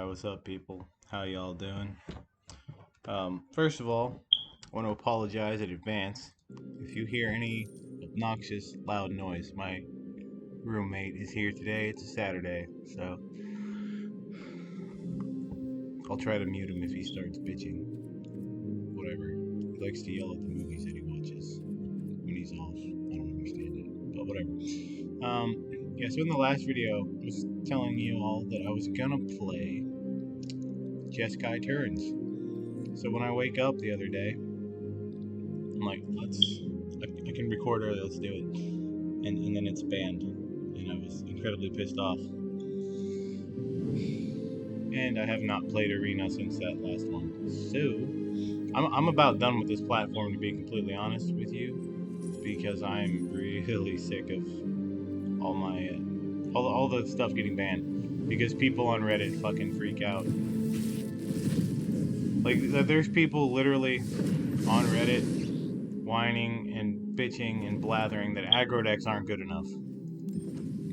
Alright, what's up, people? How y'all doing? First of all, I want to apologize in advance if you hear any obnoxious, loud noise. My roommate is here today. It's a Saturday, so I'll try to mute him if he starts bitching. Whatever. He likes to yell at the movies that he watches when he's off. I don't understand it, but whatever. Yeah, so in the last video, I was telling you all that I was gonna play Jeskai turns. So when I wake up the other day, I'm like, I can record early, let's do it. And then it's banned. And I was incredibly pissed off. And I have not played Arena since that last one. So, I'm about done with this platform, to be completely honest with you. Because I'm really sick of all my, all the stuff getting banned. Because people on Reddit fucking freak out. Like, there's people literally on Reddit whining and bitching and blathering that aggro decks aren't good enough.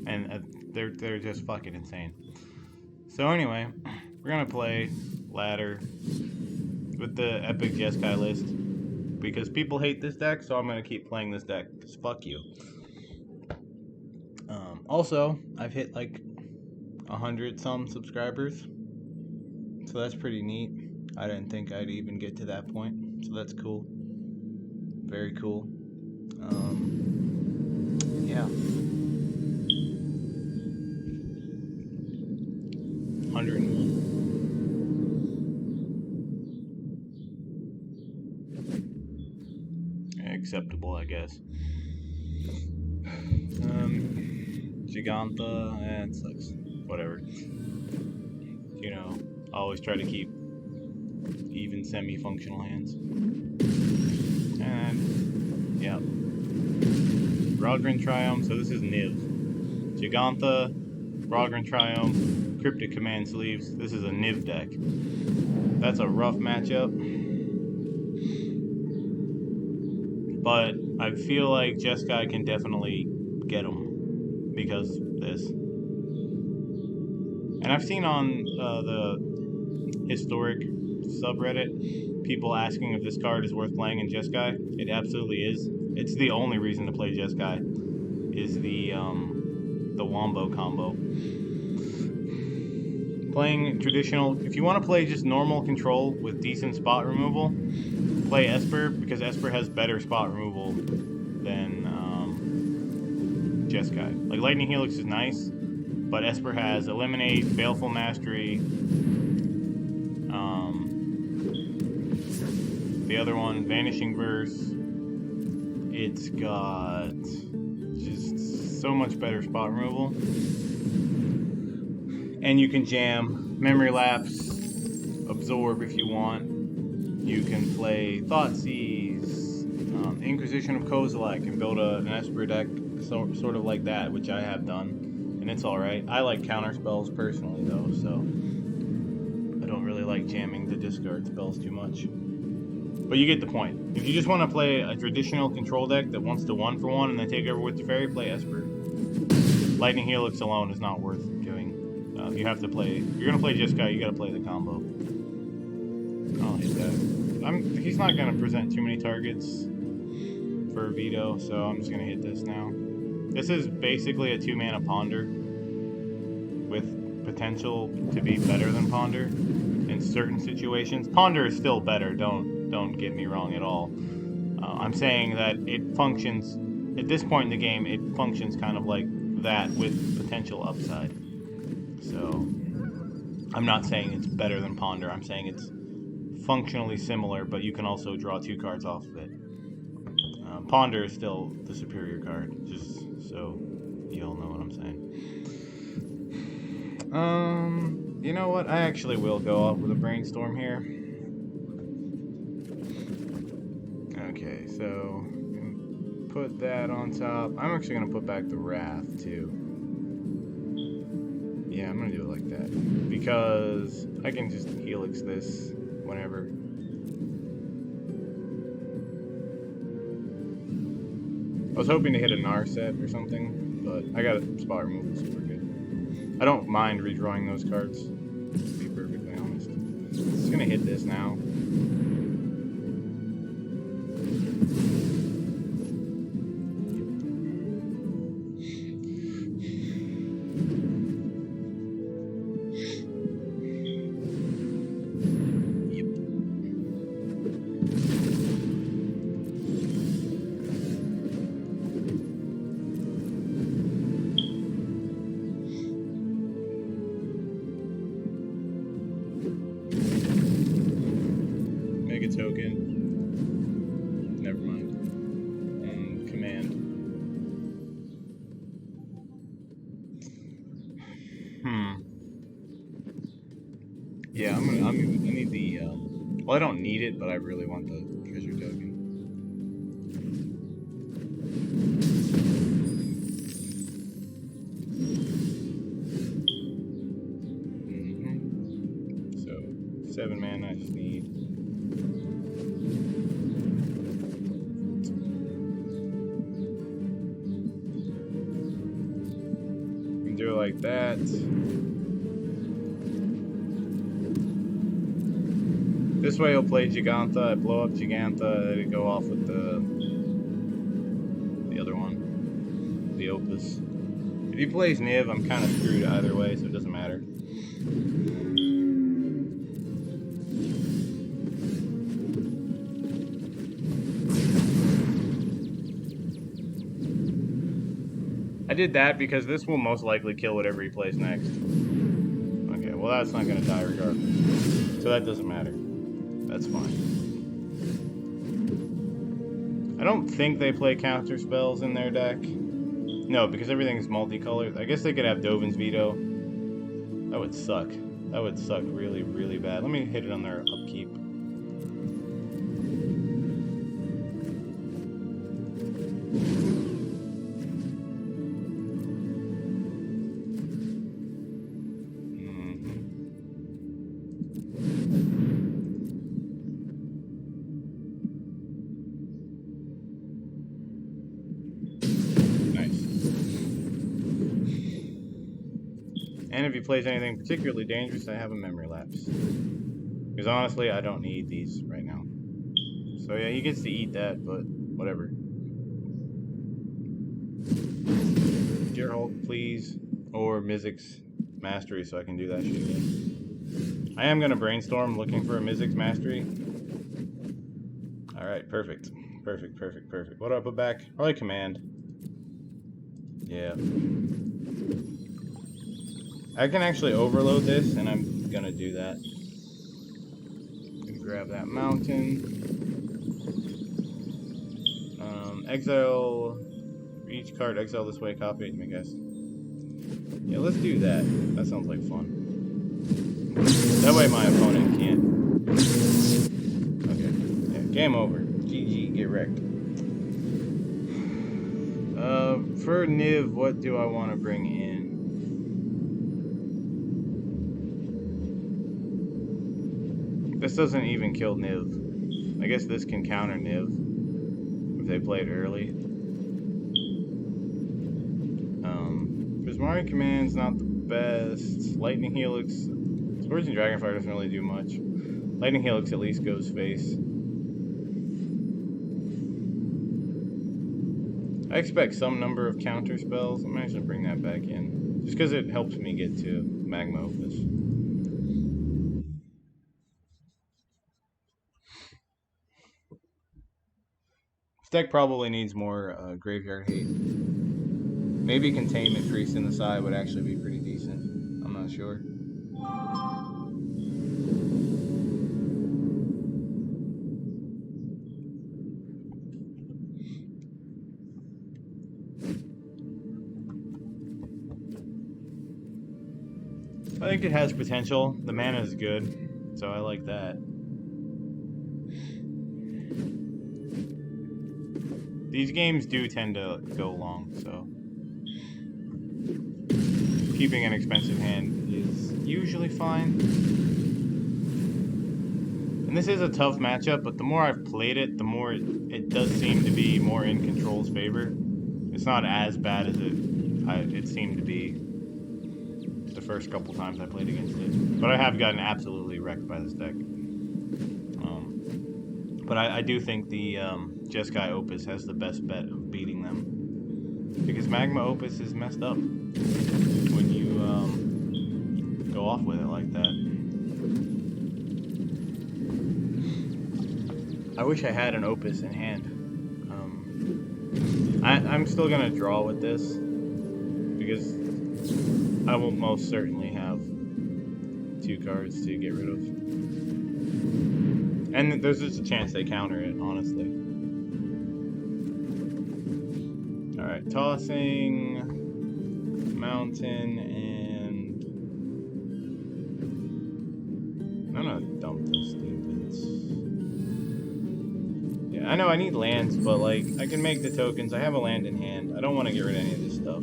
And they're just fucking insane. So anyway, we're gonna play ladder with the epic Jeskai list. Because people hate this deck, so I'm gonna keep playing this deck. Because fuck you. Also, I've hit like 100 some subscribers. So that's pretty neat. I didn't think I'd even get to that point, so that's cool. Very cool. Yeah. 101. Acceptable, I guess. Giganta, it sucks. Whatever. You know, I always try to keep even semi-functional hands. And yeah, Rogrin Triome. So this is Niv. Giganta, Rogrin Triome, Cryptic Command Sleeves. This is a Niv deck. That's a rough matchup, but I feel like Jeskai can definitely get him because of this. And I've seen on the historic subreddit people asking if this card is worth playing in Jeskai. It absolutely is. It's the only reason to play Jeskai is the Wombo combo. Playing traditional, if you want to play just normal control with decent spot removal, play Esper, because Esper has better spot removal than Jeskai. Like, Lightning Helix is nice, but Esper has Eliminate, Baleful Mastery, the other one, Vanishing Verse. It's got just so much better spot removal. And you can jam Memory Lapse, Absorb if you want. You can play Thoughtseize, Inquisition of Kozilek, and build an Esper deck sort of like that, which I have done. And it's alright. I like counter spells personally, though, so I don't really like jamming the discard spells too much. But you get the point. If you just want to play a traditional control deck that wants to 1-for-1 and then take over with the fairy, play Esper. Lightning Helix alone is not worth doing. You have to play. If you're gonna play Jeskai, you gotta play the combo. I'll hit that. He's not gonna present too many targets for veto, so I'm just gonna hit this now. This is basically a 2-mana Ponder with potential to be better than Ponder in certain situations. Ponder is still better. Don't get me wrong at all. I'm saying that it functions at this point in the game. It functions kind of like that with potential upside. So I'm not saying it's better than Ponder. I'm saying it's functionally similar, but you can also draw 2 cards off of it. Ponder is still the superior card, just so you all know what I'm saying. You know what? I actually will go off with a brainstorm here. Okay, so put that on top. I'm actually gonna put back the Wrath too. Yeah, I'm gonna do it like that because I can just Helix this whenever. I was hoping to hit a Narset or something, but I got a spot removal super good. I don't mind redrawing those cards, to be perfectly honest. Just gonna hit this now. Token. Never mind. And command. Yeah, I need the. Well, I don't need it, but I really want the treasure token. So 7 mana I just need. Do it like that. This way he'll play Gigantha, I blow up Gigantha, it'll go off with the other one, the Opus. If he plays Niv, I'm kind of screwed either way, so it doesn't matter. I did that because this will most likely kill whatever he plays next. Okay, well that's not going to die regardless. So that doesn't matter. That's fine. I don't think they play counter spells in their deck. No, because everything is multicolored. I guess they could have Dovin's Veto. That would suck. That would suck really, really bad. Let me hit it on their upkeep. And if he plays anything particularly dangerous, I have a memory lapse. Because honestly, I don't need these right now. So yeah, he gets to eat that, but whatever. Dear Hulk, please. Or Mizzix Mastery so I can do that shit again. I am going to brainstorm looking for a Mizzix Mastery. Alright, perfect. Perfect, perfect, perfect. What do I put back? Probably Command. Yeah. I can actually overload this, and I'm gonna do that. Gonna grab that mountain. Exile. For each card, exile this way, copy it, I guess. Yeah, let's do that. That sounds like fun. That way my opponent can't. Okay. Yeah, game over. GG, get wrecked. For Niv, what do I want to bring in? This doesn't even kill Niv. I guess this can counter Niv if they play it early. Prismari Command's not the best. Lightning Helix. Scourging Dragonfire doesn't really do much. Lightning Helix at least goes face. I expect some number of counter spells. I'm actually bring that back in. Just because it helps me get to Magma Opus. This deck probably needs more graveyard hate. Maybe Containment Priest in the side would actually be pretty decent. I'm not sure. I think it has potential. The mana is good, so I like that. These games do tend to go long, so keeping an expensive hand is usually fine. And this is a tough matchup, but the more I've played it, the more it does seem to be more in Control's favor. It's not as bad as it seemed to be the first couple times I played against it. But I have gotten absolutely wrecked by this deck. But I do think the Jeskai Opus has the best bet of beating them. Because Magma Opus is messed up when you go off with it like that. I wish I had an Opus in hand. I'm still going to draw with this. Because I will most certainly have 2 cards to get rid of. And there's just a chance they counter it, honestly. Alright, tossing, mountain, and I'm gonna dump those stupid. Yeah, I know I need lands, but like, I can make the tokens. I have a land in hand. I don't want to get rid of any of this stuff.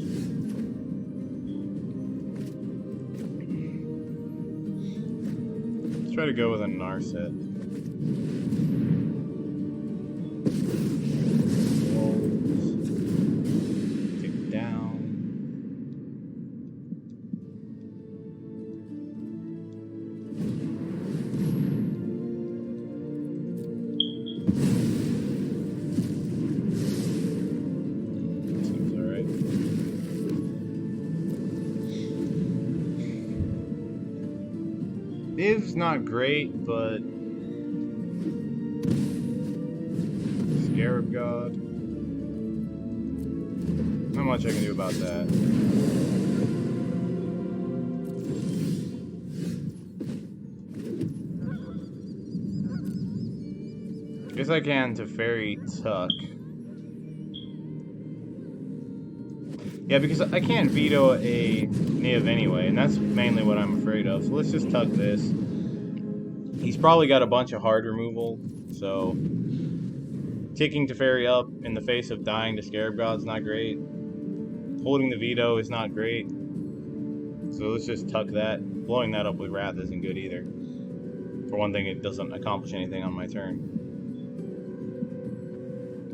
Let's try to go with a Narset. It's not great, but Scarab God. Not much I can do about that. Guess I can to Fairy Tuck. Yeah, because I can't veto a Niv anyway, and that's mainly what I'm afraid of. So let's just tuck this. He's probably got a bunch of hard removal, so ticking Teferi up in the face of dying to Scarab God's not great. Holding the veto is not great. So let's just tuck that. Blowing that up with Wrath isn't good either. For one thing, it doesn't accomplish anything on my turn.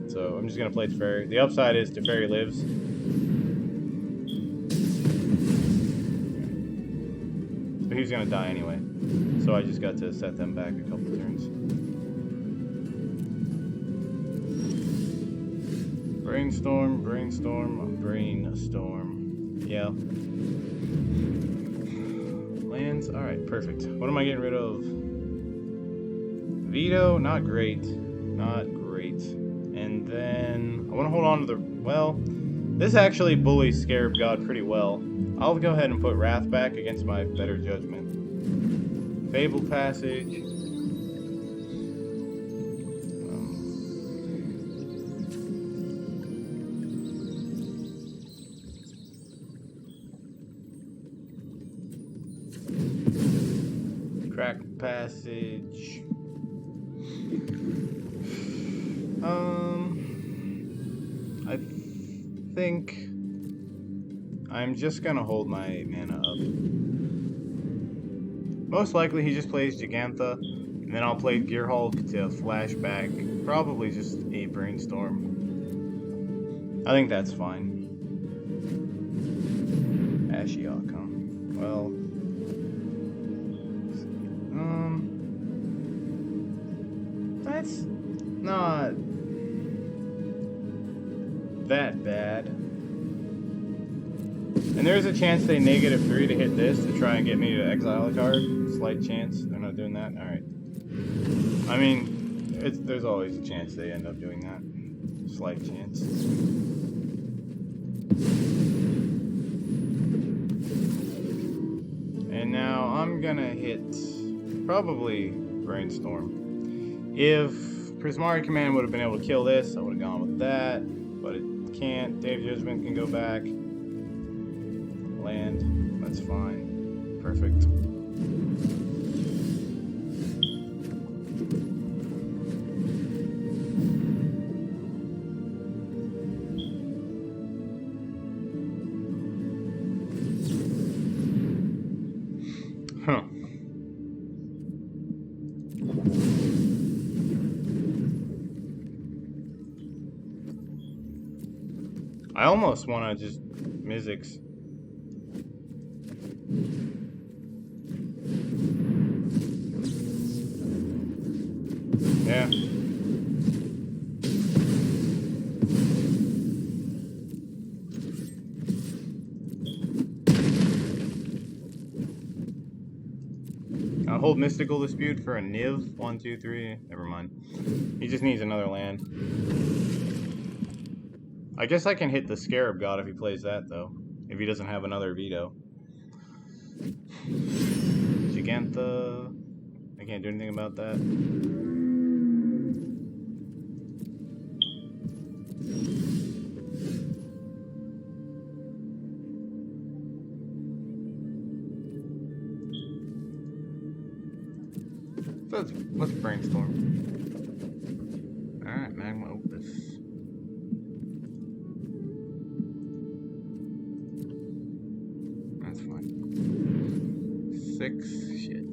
So I'm just going to play Teferi. The upside is Teferi lives. But he's going to die anyway. So I just got to set them back a couple turns. Brainstorm, brainstorm, brainstorm. Yeah. Lands. Alright, perfect. What am I getting rid of? Veto, not great. Not great. And then I want to hold on to the... Well, this actually bullies Scarab God pretty well. I'll go ahead and put Wrath back against my better judgment. Fable Passage. Crack Passage. I think I'm just gonna hold my mana up. Most likely he just plays Gigantha, and then I'll play Gearhulk to flash back. Probably just a Brainstorm. I think that's fine. Ashiok, huh? Well... That's not that bad. And there's a chance they -3 to hit this to try and get me to exile a card. Slight chance. They're not doing that? Alright. I mean, there's always a chance they end up doing that. Slight chance. And now I'm gonna hit probably Brainstorm. If Prismari Command would have been able to kill this, I would have gone with that. But it can't. Day of Judgment can go back. Land. That's fine. Perfect. Huh. I almost want to just Mizzix. Hold Mystical Dispute for a Niv. 1, 2, 3. Never mind. He just needs another land. I guess I can hit the Scarab God if he plays that, though. If he doesn't have another veto. Gigantha. I can't do anything about that. So let's brainstorm. Alright, Magma Opus. That's fine. 6. Shit.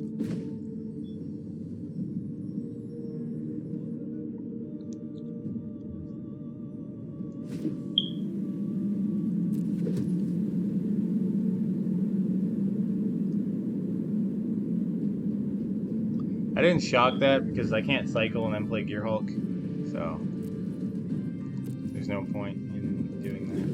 I didn't shock that because I can't cycle and then play Gearhulk, so there's no point in doing that.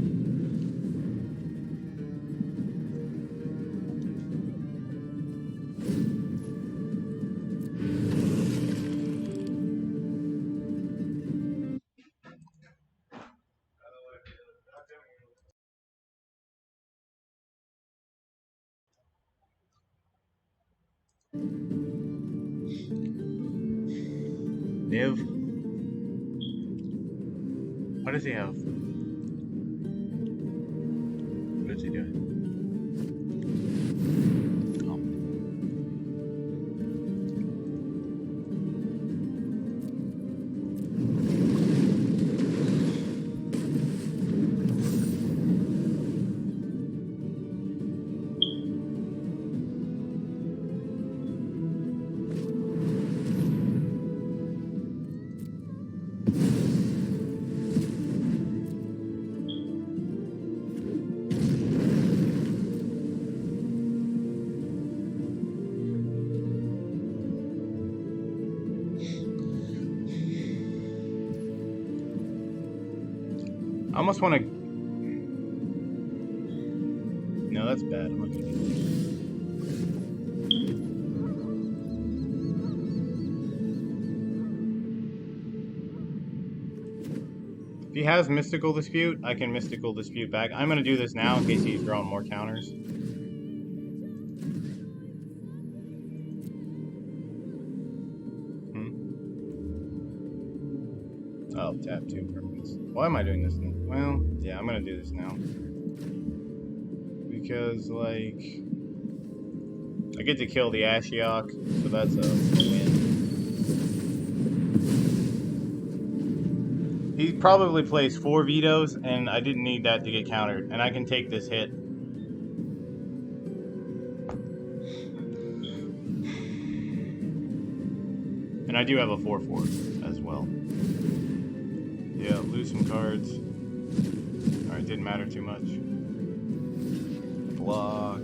Niv. What does he have? What is he doing? Oh. I almost want to... No, that's bad. I'm not gonna do that. If he has Mystical Dispute, I can Mystical Dispute back. I'm going to do this now in case he's drawing more counters. Oh, tap 2 permanents. Why am I doing this then? Well, yeah, I'm going to do this now. Because, like... I get to kill the Ashiok, so that's a win. He probably plays 4 vetoes, and I didn't need that to get countered. And I can take this hit. And I do have a 4/4 as well. Yeah, lose some cards. Alright, didn't matter too much. Block.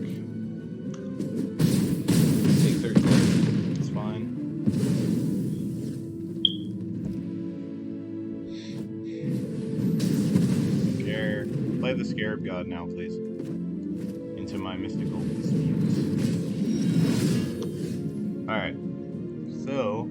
Take 13. It's fine. Care. Play the Scarab God now, please. Into my Mystical Disputes. Alright. So...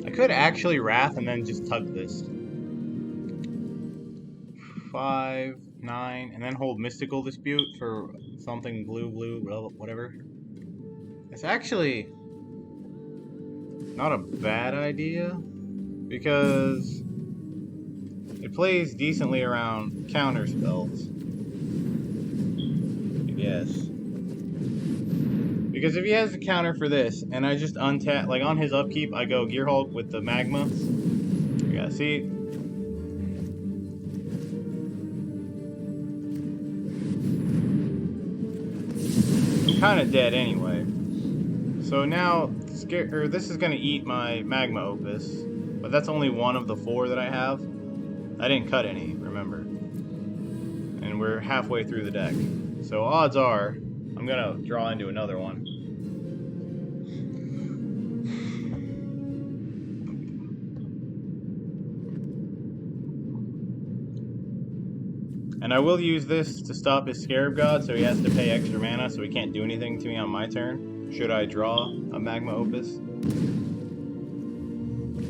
I could actually Wrath and then just tug this. 5, 9, and then hold Mystical Dispute for something blue, whatever. It's actually not a bad idea because it plays decently around counter spells, I guess. Because if he has a counter for this, and I just untap, like on his upkeep, I go Gearhulk with the Magma. Yeah, see? I'm kind of dead anyway. So now, this is going to eat my Magma Opus, but that's only one of the 4 that I have. I didn't cut any, remember. And we're halfway through the deck. So odds are, I'm going to draw into another one. And I will use this to stop his Scarab God, so he has to pay extra mana, so he can't do anything to me on my turn. Should I draw a Magma Opus?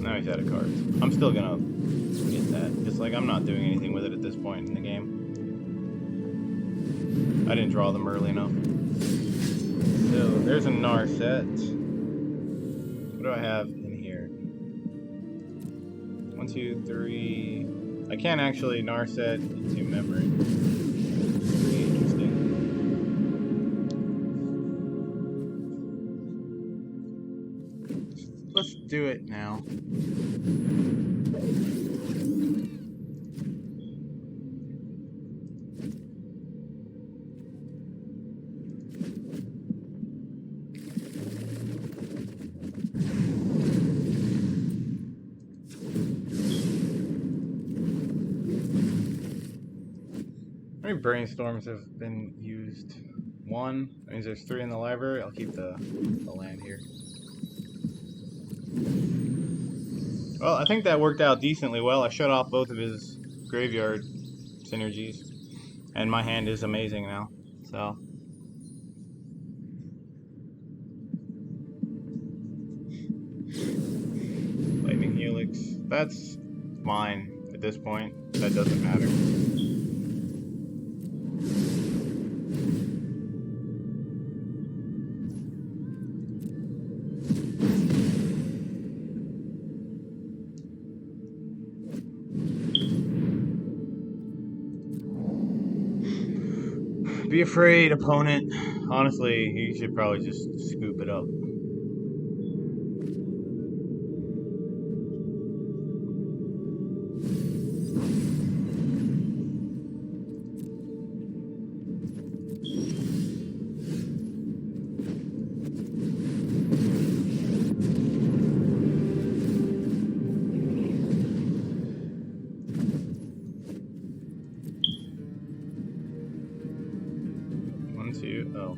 Now he's out of cards. I'm still gonna get that. Just like I'm not doing anything with it at this point in the game. I didn't draw them early enough. So there's a Narset. What do I have in here? 1, 2, 3. I can't actually Narset into memory. Pretty interesting. Let's do it now. How many brainstorms have been used? 1. That means there's 3 in the library. I'll keep the land here. Well, I think that worked out decently well. I shut off both of his graveyard synergies. And my hand is amazing now. So. Lightning Helix. That's fine at this point. That doesn't matter. Be afraid, opponent. Honestly, you should probably just scoop it up. Oh.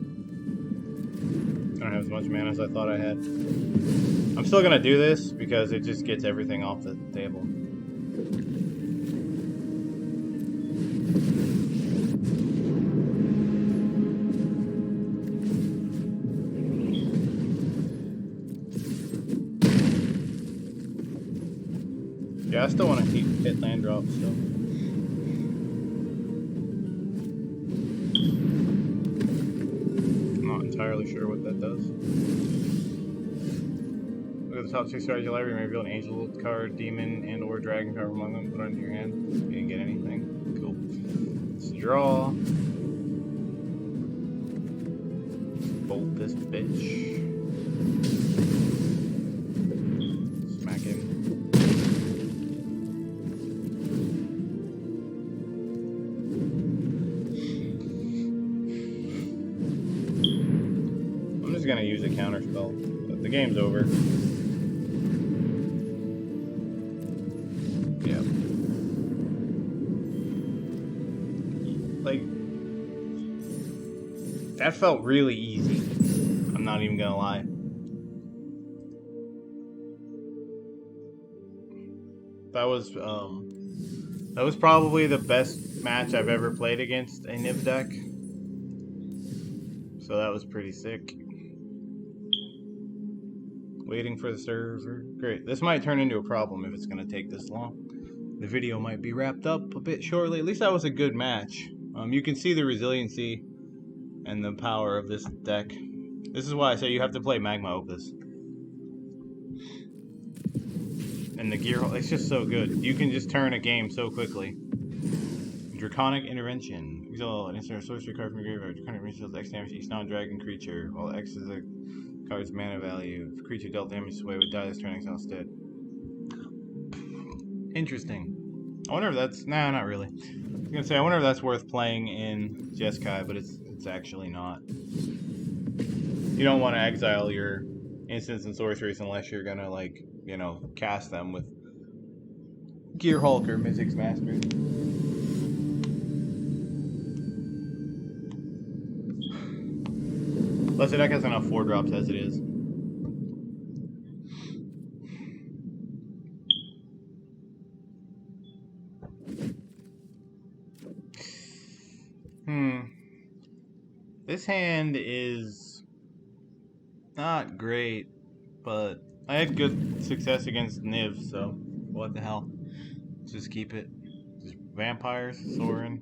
I don't have as much mana as I thought I had. I'm still gonna do this because it just gets everything off the table. Yeah, I still want to hit land drops still. Entirely sure what that does. Look at the top 6 cards of your library. Maybe build an angel card, demon, and or dragon card among them. Put it into your hand. You didn't get anything. Cool. Let's draw. Bolt this bitch. Smack him. Gonna use a counter spell, but the game's over. Yeah. Like, that felt really easy. I'm not even gonna lie. That was probably the best match I've ever played against a Niv deck. So that was pretty sick. Waiting for the server. Great. This might turn into a problem if it's going to take this long. The video might be wrapped up a bit shortly. At least that was a good match. You can see the resiliency and the power of this deck. This is why I say you have to play Magma Opus. And the gear, it's just so good. You can just turn a game so quickly. Draconic Intervention. Exile an instant sorcery card from your graveyard. Draconic Intervention deals X damage to each non-dragon creature, while X is a card's mana value. If a creature dealt damage away would die this turn, exile instead. Interesting. I wonder if that's... Nah, not really. I was gonna say, I wonder if that's worth playing in Jeskai, but it's actually not. You don't want to exile your instants and sorceries unless you're gonna, like, you know, cast them with Gear Hulk or Mythic's Mastery. Plus, the deck has enough 4-drops as it is. This hand is not great, but I had good success against Niv, so what the hell? Let's just keep it. Just vampires, Sorin,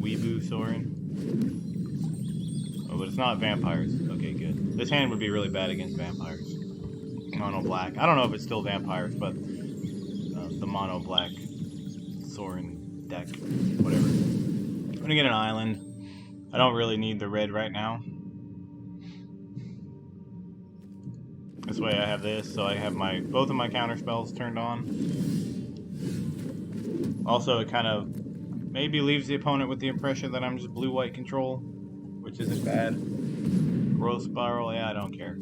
Weeboo, Sorin. Oh, but it's not vampires. Okay, good. This hand would be really bad against vampires. Mono black. I don't know if it's still vampires, but the mono black Sorin deck, whatever. I'm gonna get an island. I don't really need the red right now. This way I have this, so I have both of my counter spells turned on. Also, it kind of maybe leaves the opponent with the impression that I'm just blue-white control, which isn't bad. Growth Spiral, yeah, I don't care.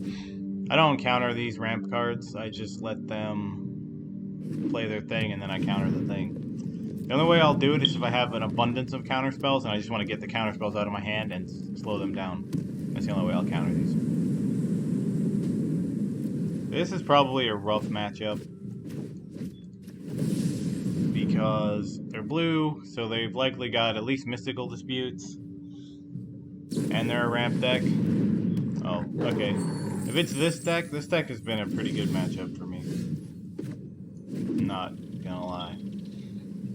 I don't counter these ramp cards, I just let them play their thing and then I counter the thing. The only way I'll do it is if I have an abundance of counter spells and I just want to get the counter spells out of my hand and slow them down. That's the only way I'll counter these. This is probably a rough matchup because they're blue, so they've likely got at least Mystical Disputes, and they're a ramp deck. Oh, okay. If it's this deck has been a pretty good matchup for me. Not gonna lie.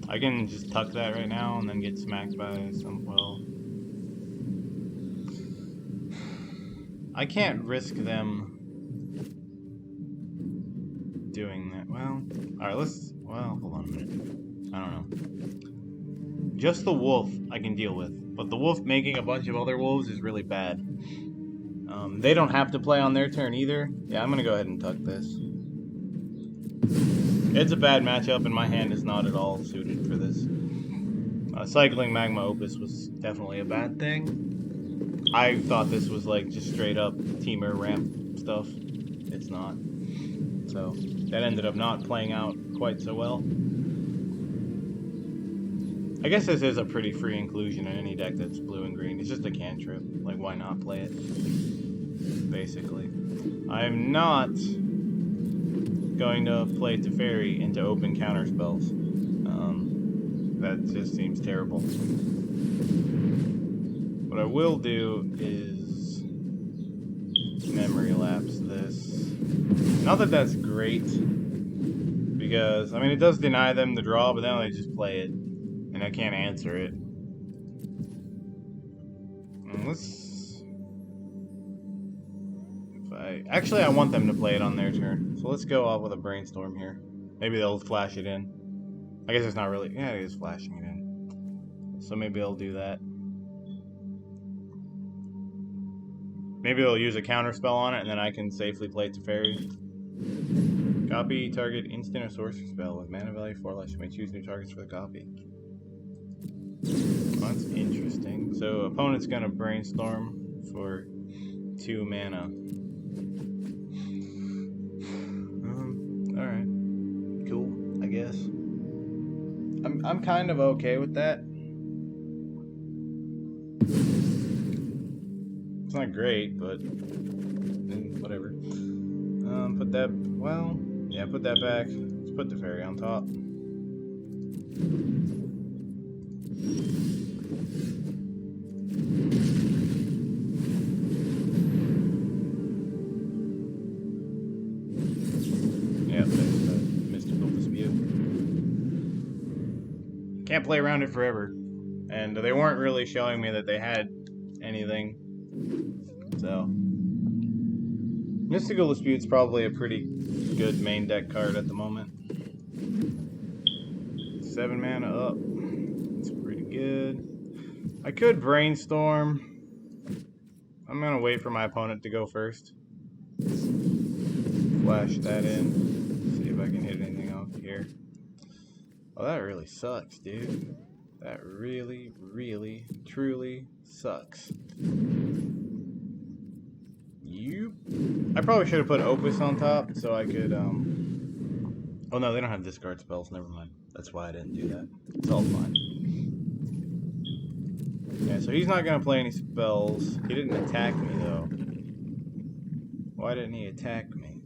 I can just tuck that right now and then get smacked by some, well... I can't risk them doing that. Well, alright, well, hold on a minute. I don't know. Just the wolf I can deal with, but the wolf making a bunch of other wolves is really bad. They don't have to play on their turn either. Yeah, I'm gonna go ahead and tuck this. It's a bad matchup, and my hand is not at all suited for this. Cycling Magma Opus was definitely a bad thing. I thought this was like just straight up teamer ramp stuff. It's not. So that ended up not playing out quite so well. I guess this is a pretty free inclusion in any deck that's blue and green. It's just a cantrip. Like, why not play it? Basically. I'm not going to play Teferi into open counter spells. That just seems terrible. What I will do is memory lapse this. Not that that's great, because, I mean, it does deny them the draw, but then they just play it, and I can't answer it. Actually, I want them to play it on their turn, so let's go off with a Brainstorm here. Maybe they'll flash it in. I guess it's not really... Yeah, it is flashing it in. So maybe they'll do that. Maybe they'll use a counter spell on it, and then I can safely play Teferi. Copy target instant or sorcery spell with mana value 4 less. You may choose new targets for the copy. Well, that's interesting. So opponent's gonna Brainstorm for 2 mana. Alright. Cool, I guess. I'm kind of okay with that. It's not great, but whatever. Put that, well, yeah, put that back. Let's put the fairy on top. Yeah, there's the Mystical Dispute. Can't play around it forever. And they weren't really showing me that they had anything. So, Mystical Dispute's probably a pretty good main deck card at the moment. 7 mana up. It's pretty good. I could Brainstorm. I'm gonna wait for my opponent to go first. Flash that in. See if I can hit anything off here. Oh, that really sucks, dude. That really, really, truly sucks. I probably should have put Opus on top so I could, Oh no, they don't have discard spells, never mind. That's why I didn't do that. It's all fine. Yeah, so he's not gonna play any spells. He didn't attack me, though. Why didn't he attack me?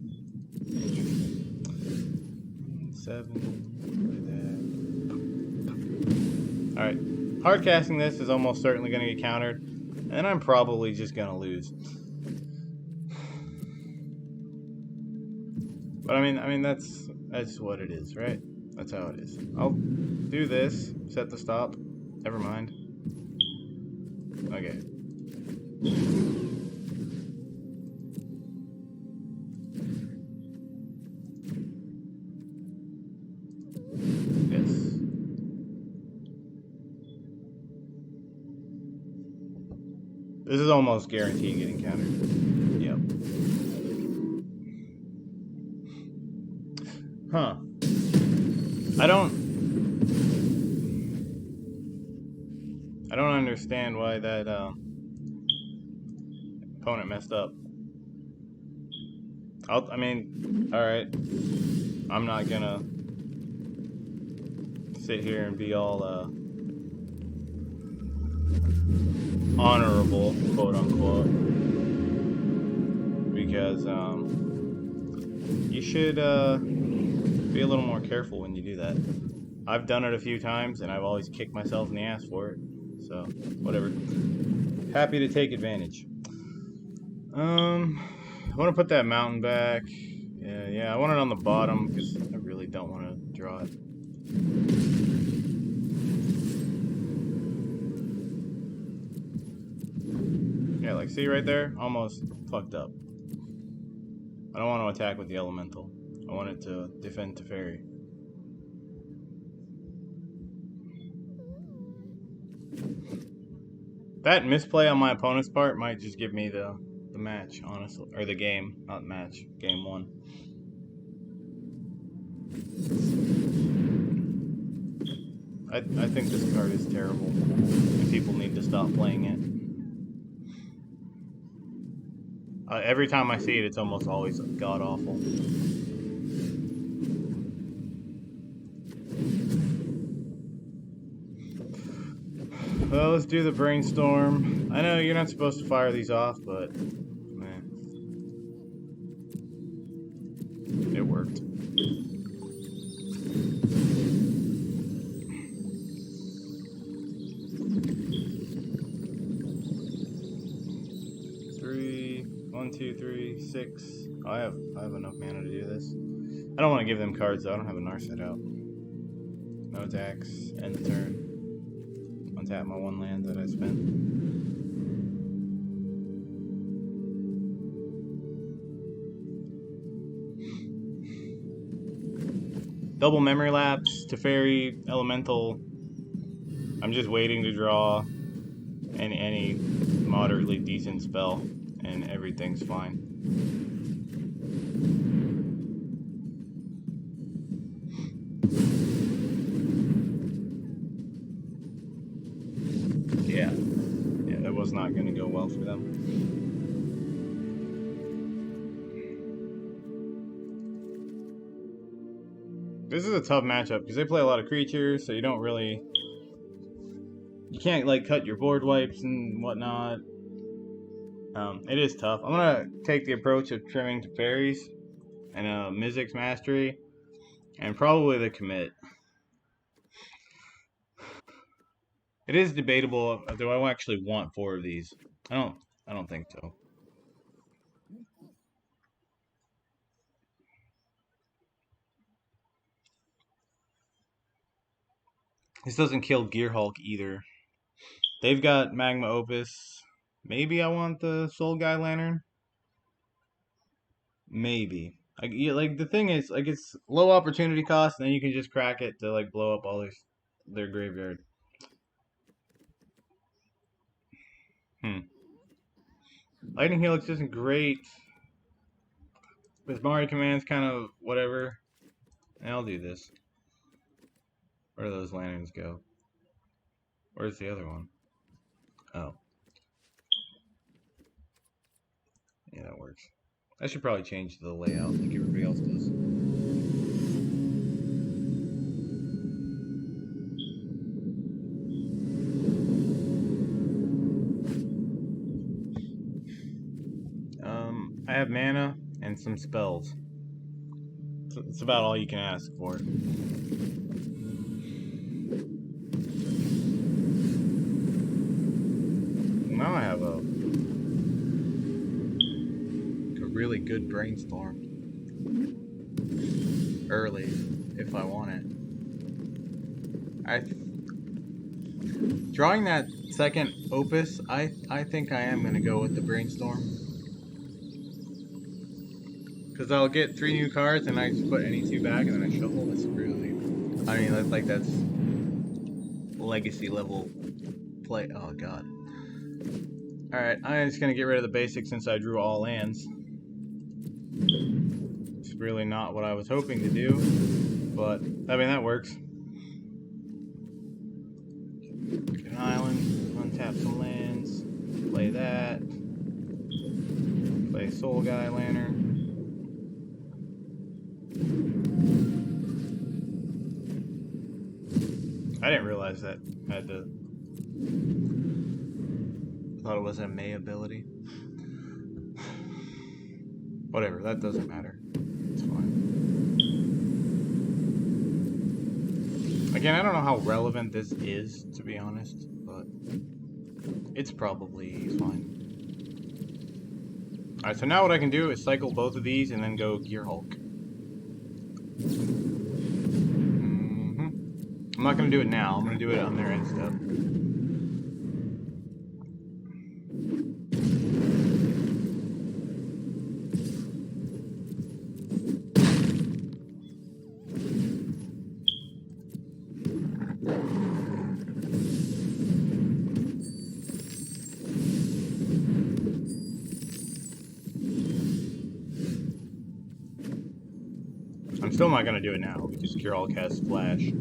Interesting. 7, play that. Alright, hard casting this is almost certainly gonna get countered. And I'm probably just gonna lose. But I mean that's what it is, right? That's how it is. I'll do this, set the stop. Never mind. Okay. Yes. This is almost guaranteed getting countered. Yep. Huh. I don't understand why that opponent messed up. I mean, alright. I'm not gonna sit here and be all honorable, quote unquote, because you should be a little more careful when you do that. I've done it a few times and I've always kicked myself in the ass for it, so whatever. Happy to take advantage. I want to put that mountain back. Yeah, I want it on the bottom because I really don't want to draw it. Yeah, like see right there? Almost fucked up. I don't want to attack with the elemental. I want it to defend Teferi. That misplay on my opponent's part might just give me the match, honestly. Or the game, not match. Game 1. I think this card is terrible. And people need to stop playing it. Every time I see it, it's almost always god-awful. Well, let's do the brainstorm. I know you're not supposed to fire these off, but man, it worked. One, two, three, 6. I have enough mana to do this. I don't want to give them cards though. I don't have a Narset out. No attacks. End the turn. Untap my 1 land that I spent. Double memory lapse, Teferi, elemental. I'm just waiting to draw any moderately decent spell, and everything's fine. Yeah, that was not going to go well for them. This is a tough matchup because they play a lot of creatures, so you can't like cut your board wipes and whatnot. It is tough. I'm gonna take the approach of trimming to fairies and Mizzix Mastery, and probably the commit. It is debatable. Do I actually want 4 of these? I don't think so. This doesn't kill Gearhulk either. They've got Magma Opus. Maybe I want the Soul Guy Lantern. Maybe. Like the thing is, like it's low opportunity cost, and then you can just crack it to like blow up all their graveyard. Lightning Helix isn't great. Bismari Command's kind of whatever. And I'll do this. Where do those lanterns go? Where's the other one? Oh. Yeah, that works. I should probably change the layout like everybody else does. I have mana and some spells. It's about all you can ask for. Now I have a really good brainstorm early if I want it. Drawing that second opus, I think I am going to go with the brainstorm. Because I'll get 3 new cards and I just put any 2 back and then I shuffle. That's really, I mean, that's legacy level play. Oh god. Alright, I'm just going to get rid of the basics since I drew all lands. It's really not what I was hoping to do, but I mean, that works. Get an island, untap some lands, play that, play Soul Guy Lantern. I didn't realize that I had to. I thought it was a May ability. Whatever, that doesn't matter. It's fine. Again, I don't know how relevant this is, to be honest, but it's probably fine. Alright, so now what I can do is cycle both of these and then go Gear Hulk. I'm not going to do it now. I'm going to do it on their end step. I'm still not going to do it now because Gear Hulk has Flash.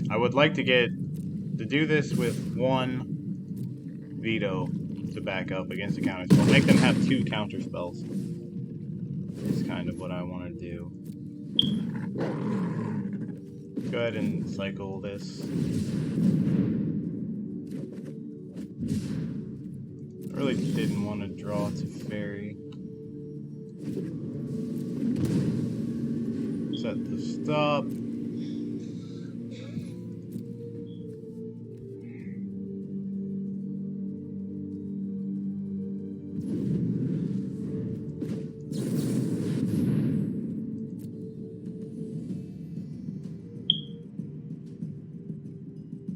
I would like to do this with 1 veto to back up against the counter spell. Make them have 2 counter spells. Is kind of what I want to do. Go ahead and cycle this. I really didn't want to draw to Fairy. Set the stop.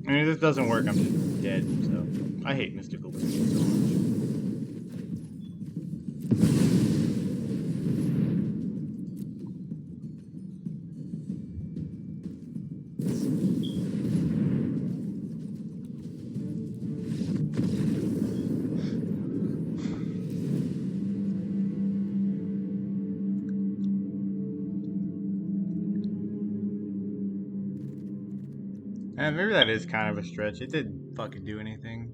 I mean, if this doesn't work, I'm just dead, so I hate Mystical Being so much. And maybe that is kind of a stretch. It didn't fucking do anything.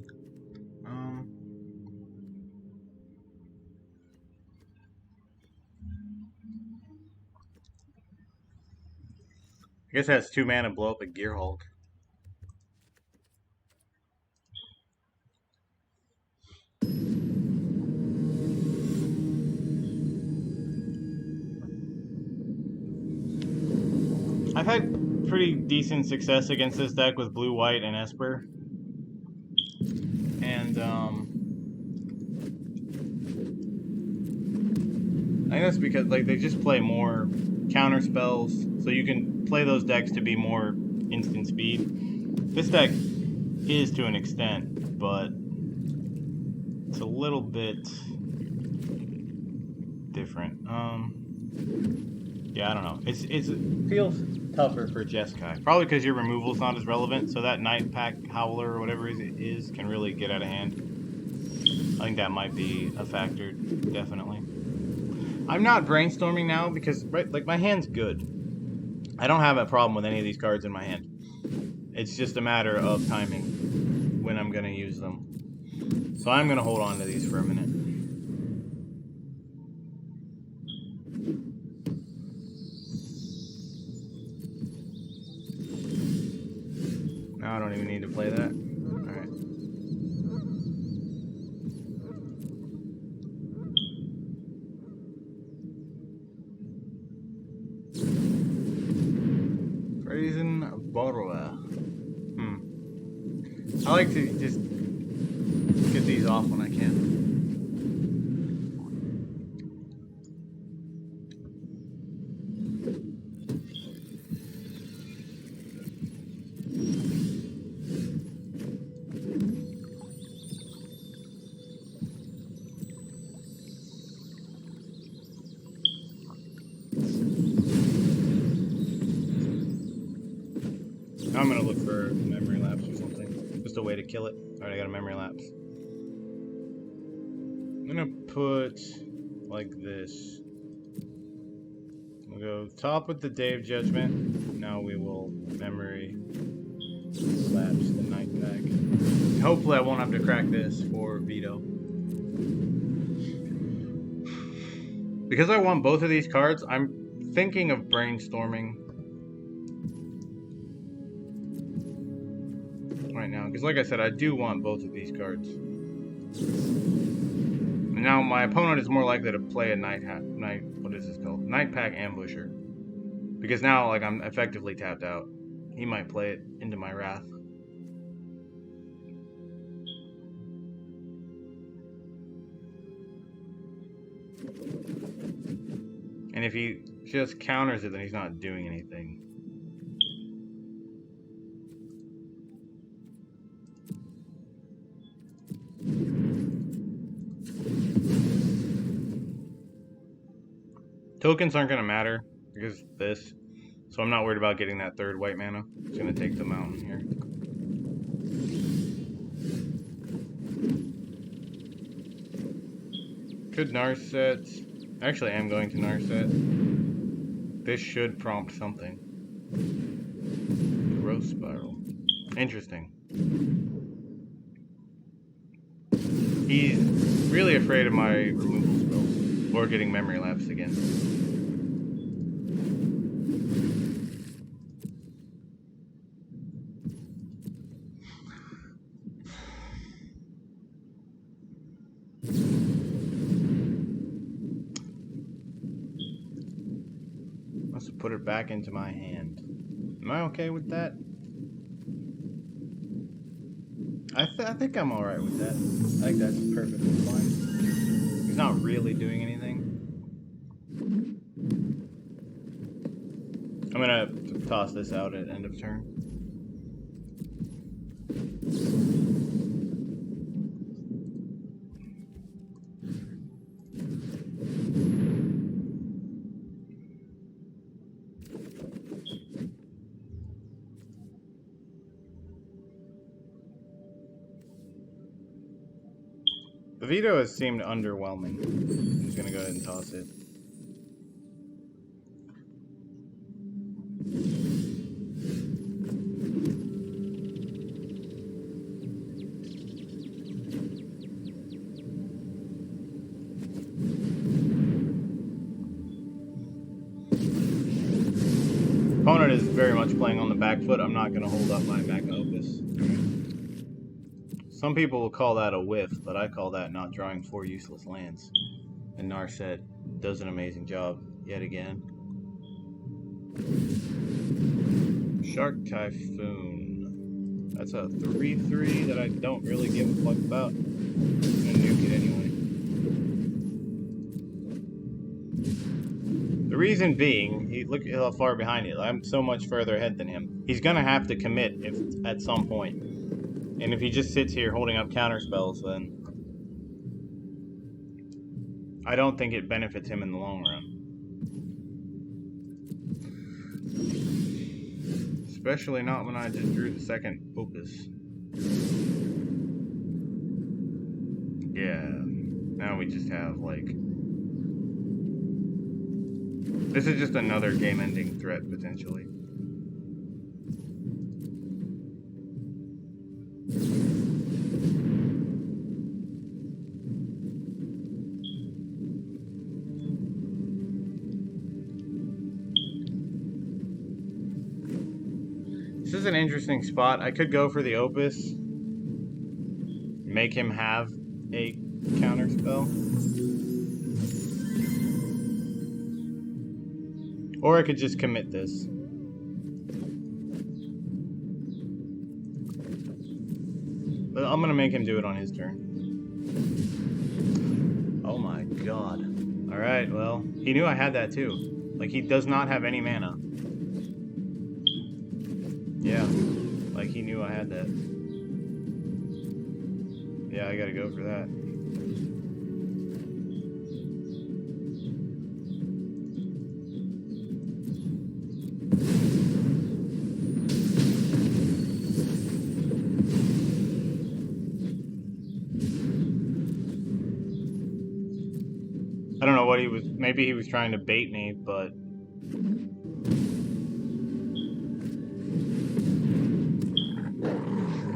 I guess it has 2 mana blow up a Gear Hulk. I've had pretty decent success against this deck with Blue, White, and Esper. And, I think that's because, like, they just play more counter spells, so you can play those decks to be more instant speed. This deck is to an extent, but it's a little bit different. Yeah, I don't know. It feels tougher for Jeskai. Probably because your removal's not as relevant, so that Night Pack Howler or whatever it is can really get out of hand. I think that might be a factor, definitely. I'm not brainstorming now because, right, like, my hand's good. I don't have a problem with any of these cards in my hand. It's just a matter of timing when I'm going to use them. So I'm going to hold on to these for a minute. Now I don't even need to play that. Alright. Brazen Borrower. I like to just get these off when I can. I'm gonna look for a memory lapse or something. Just a way to kill it. Alright, I got a memory lapse. I'm gonna put like this. We'll go top with the Day of Judgment. Now we will memory lapse the night pack. Hopefully I won't have to crack this for veto. Because I want both of these cards, I'm thinking of brainstorming right now, because like I said, I do want both of these cards. And now my opponent is more likely to play a what is this called? Night Pack Ambusher. Because now, like, I'm effectively tapped out. He might play it into my wrath. And if he just counters it, then he's not doing anything. Tokens aren't going to matter because of this, so I'm not worried about getting that third white mana. I'm just going to take the mountain here. Could Narset. Actually, I am going to Narset. This should prompt something. Growth Spiral. Interesting. He's really afraid of my removal spells, or getting memory lapse again. Must have put it back into my hand. Am I okay with that? I think I'm alright with that. I think that's perfectly fine. He's not really doing anything. I'm gonna toss this out at end of turn. The veto has seemed underwhelming. I'm just gonna go ahead and toss it. Opponent is very much playing on the back foot. I'm not gonna hold up my Magna Opus. Some people will call that a whiff, but I call that not drawing 4 useless lands. And Narset does an amazing job yet again. Shark Typhoon. That's a 3/3 that I don't really give a fuck about. I'm gonna nuke it anyway. The reason being, look how far behind it. I'm so much further ahead than him. He's gonna have to commit at some point. And if he just sits here holding up counter spells, then I don't think it benefits him in the long run. Especially not when I just drew the second Opus. Yeah. Now we just have, like... This is just another game-ending threat, potentially. This is an interesting spot. I could go for the Opus. Make him have a counter spell. Or I could just commit this. But I'm gonna make him do it on his turn. Oh my god. Alright, well, he knew I had that too. Like, he does not have any mana. Yeah, like he knew I had that. Yeah, I gotta go for that. I don't know what he was, maybe he was trying to bait me, but...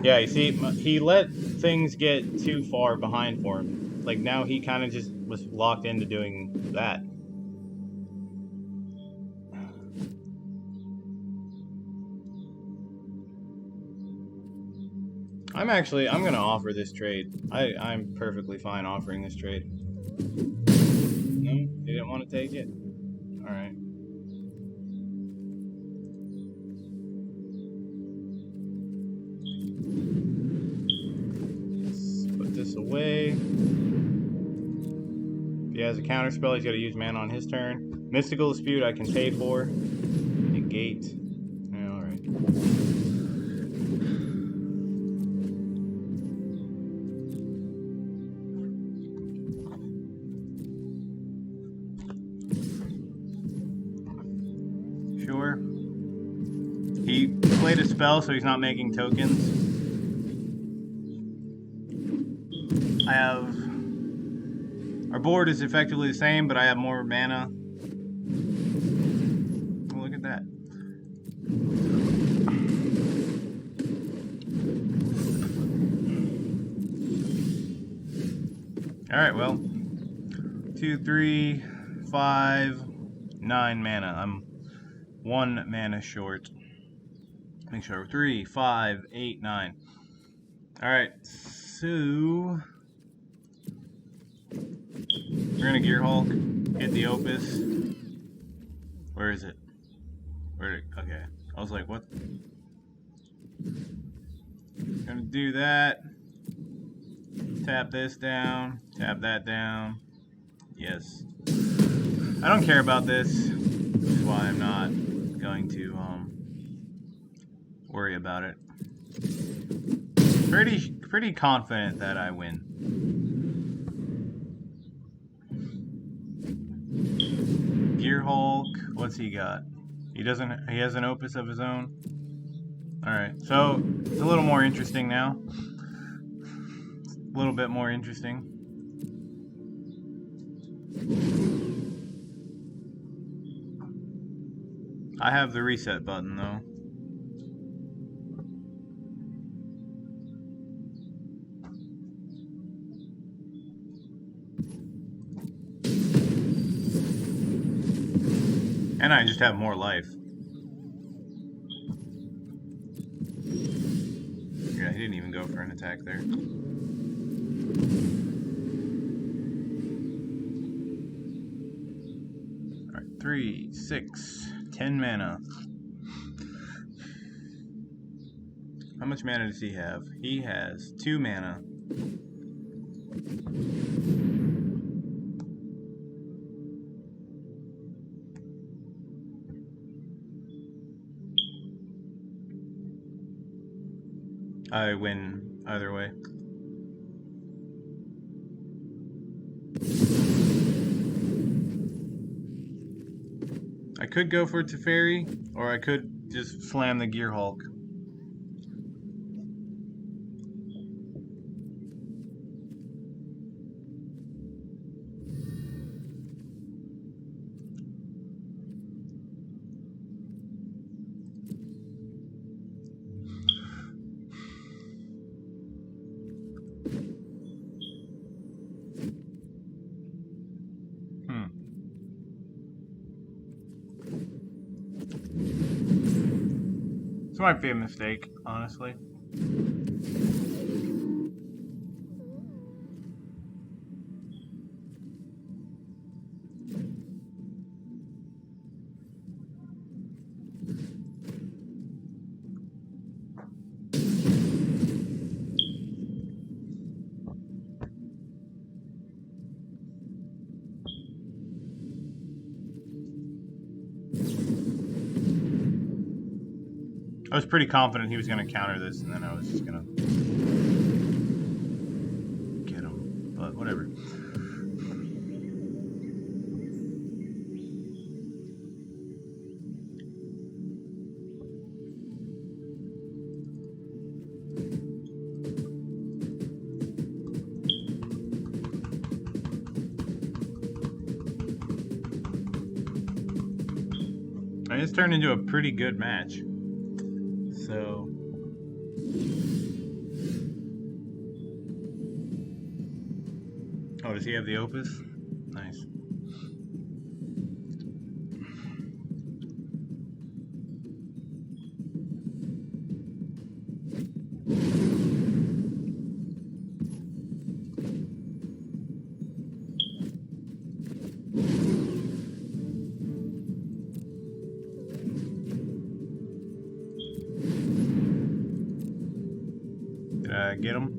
Yeah, you see, he let things get too far behind for him. Like, now he kind of just was locked into doing that. I'm gonna offer this trade. I'm perfectly fine offering this trade. No? You didn't want to take it? Alright. Let's put this away. If he has a counter spell, he's got to use mana on his turn. Mystical Dispute I can pay for. Negate. Yeah, alright. Sure. He played a spell, so he's not making tokens. I have... Our board is effectively the same, but I have more mana. Oh, look at that. Alright, well. 2, 3, 5, 9 mana. I'm 1 mana short. Make sure. 3, 5, 8, 9. Alright, so... We're gonna Gear Hulk, hit the Opus. Where is it? Okay. I was like, what? Gonna do that. Tap this down. Tap that down. Yes. I don't care about this, which is why I'm not going to worry about it. Pretty confident that I win. Gear Hulk, what's he got? He has an Opus of his own. Alright, so it's a little more interesting now. A little bit more interesting. I have the reset button though. And I just have more life. Yeah, he didn't even go for an attack there. Alright, 3, 6, 10 mana. How much mana does he have? He has 2 mana. I win either way. I could go for Teferi, or I could just slam the Gear Hulk. This might be a mistake, honestly. I was pretty confident he was going to counter this, and then I was just going to get him. But whatever. It's turned into a pretty good match. So oh, does he have the Opus? Nice. Did I get him?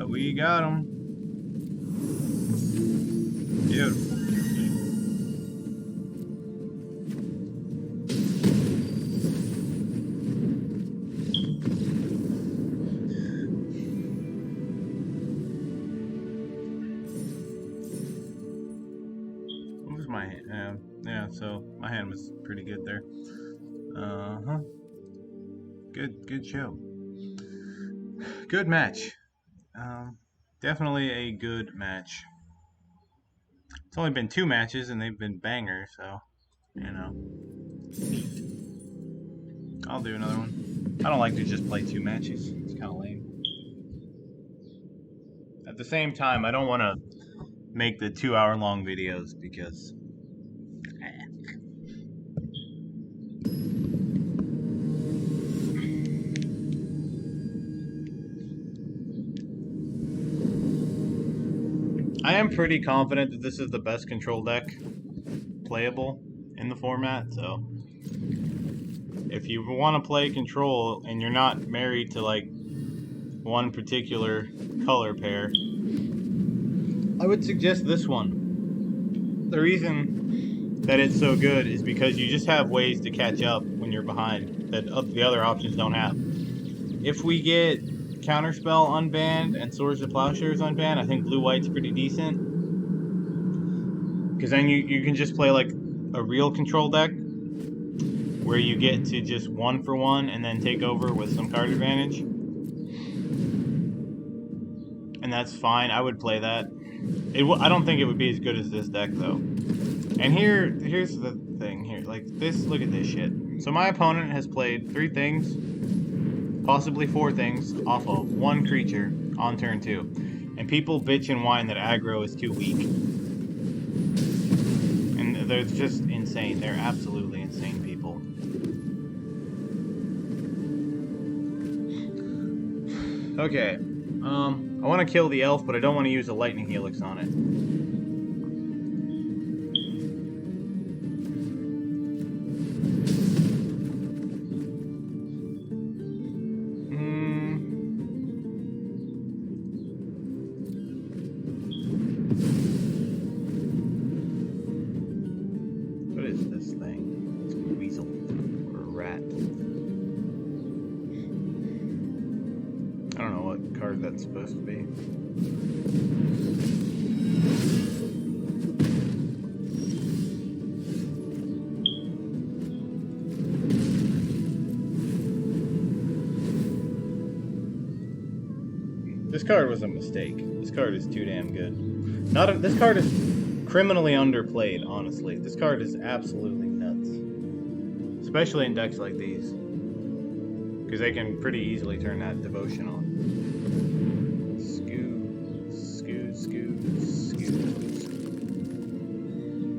We got him. Beautiful. What was my hand? Yeah, so my hand was pretty good there. Good show. Good match. Definitely a good match. It's only been 2 matches and they've been bangers, so, you know. I'll do another one. I don't like to just play 2 matches. It's kind of lame. At the same time, I don't want to make the 2-hour-long videos because... I am pretty confident that this is the best control deck playable in the format, so if you want to play control and you're not married to like one particular color pair, I would suggest this one. The reason that it's so good is because you just have ways to catch up when you're behind that the other options don't have. If we get Counterspell unbanned and Swords to Plowshares unbanned, I think blue-white's pretty decent. Because then you can just play like a real control deck where you get to just 1-for-1 and then take over with some card advantage. And that's fine. I would play that. I don't think it would be as good as this deck though. And here's the thing here. Like this, look at this shit. So my opponent has played 3 things, possibly 4 things, off of 1 creature on turn 2. And people bitch and whine that aggro is too weak. And they're just insane. They're absolutely insane people. Okay. I want to kill the elf, but I don't want to use a lightning helix on it. What is this thing? It's a weasel or a rat. I don't know what card that's supposed to be. This card was a mistake. This card is too damn good. This card is criminally underplayed, honestly. This card is absolutely nuts. Especially in decks like these. Because they can pretty easily turn that devotion on.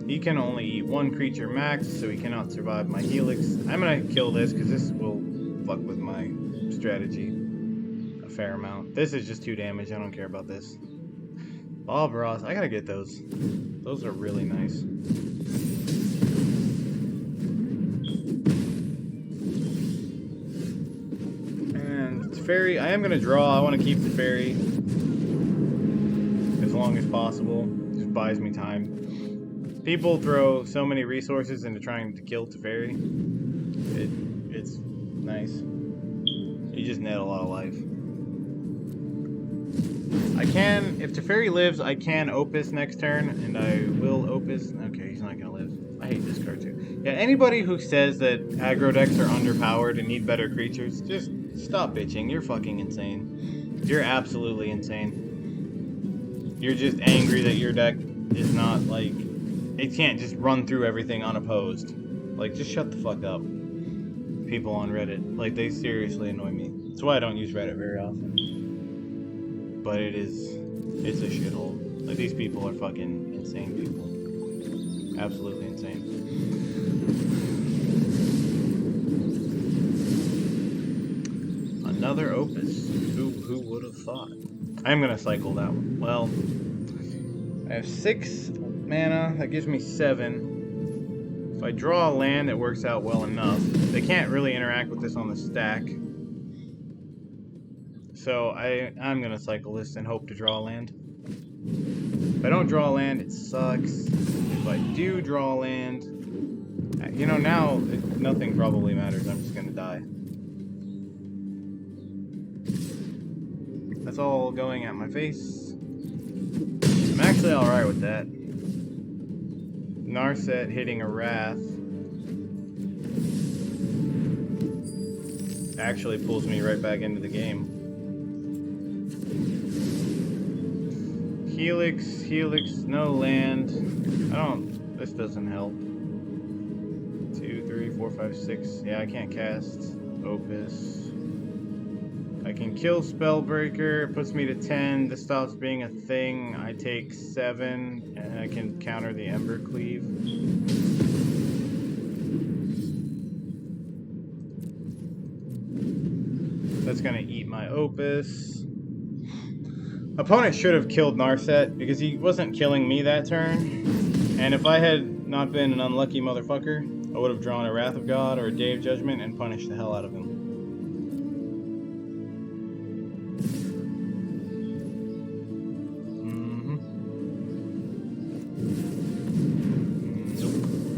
He can only eat 1 creature max, so he cannot survive my helix. I'm gonna kill this because this will fuck with my strategy a fair amount. This is just 2 damage. I don't care about this. Bob Ross, I gotta get those. Those are really nice. And fairy, I am gonna draw. I want to keep the fairy. As long as possible. Just buys me time. People throw so many resources into trying to kill Teferi. It's nice. You just net a lot of life. I can, if Teferi lives, I can Opus next turn, and I will Opus. Okay, he's not gonna live. I hate this card too. Yeah, anybody who says that aggro decks are underpowered and need better creatures, just stop bitching. You're fucking insane. You're absolutely insane. You're just angry that your deck is not, like, it can't just run through everything unopposed. Like, just shut the fuck up. People on Reddit. Like, they seriously annoy me. That's why I don't use Reddit very often. But it's a shithole. Like, these people are fucking insane people. Absolutely insane. Another Opus. Who would have thought? I'm gonna cycle that one. Well, I have 6 mana. That gives me 7. If I draw a land, it works out well enough. They can't really interact with this on the stack. So I'm gonna cycle this and hope to draw a land. If I don't draw a land, it sucks. If I do draw a land, you know, now nothing probably matters. I'm just gonna die. That's all going at my face. I'm actually alright with that. Narset hitting a Wrath actually pulls me right back into the game. Helix, no land. This doesn't help. 2, 3, 4, 5, 6. Yeah, I can't cast Opus. I can kill Spellbreaker, it puts me to 10. This stops being a thing. I take 7, and I can counter the Embercleave. That's gonna eat my Opus. Opponent should have killed Narset, because he wasn't killing me that turn. And if I had not been an unlucky motherfucker, I would have drawn a Wrath of God or a Day of Judgment and punished the hell out of him.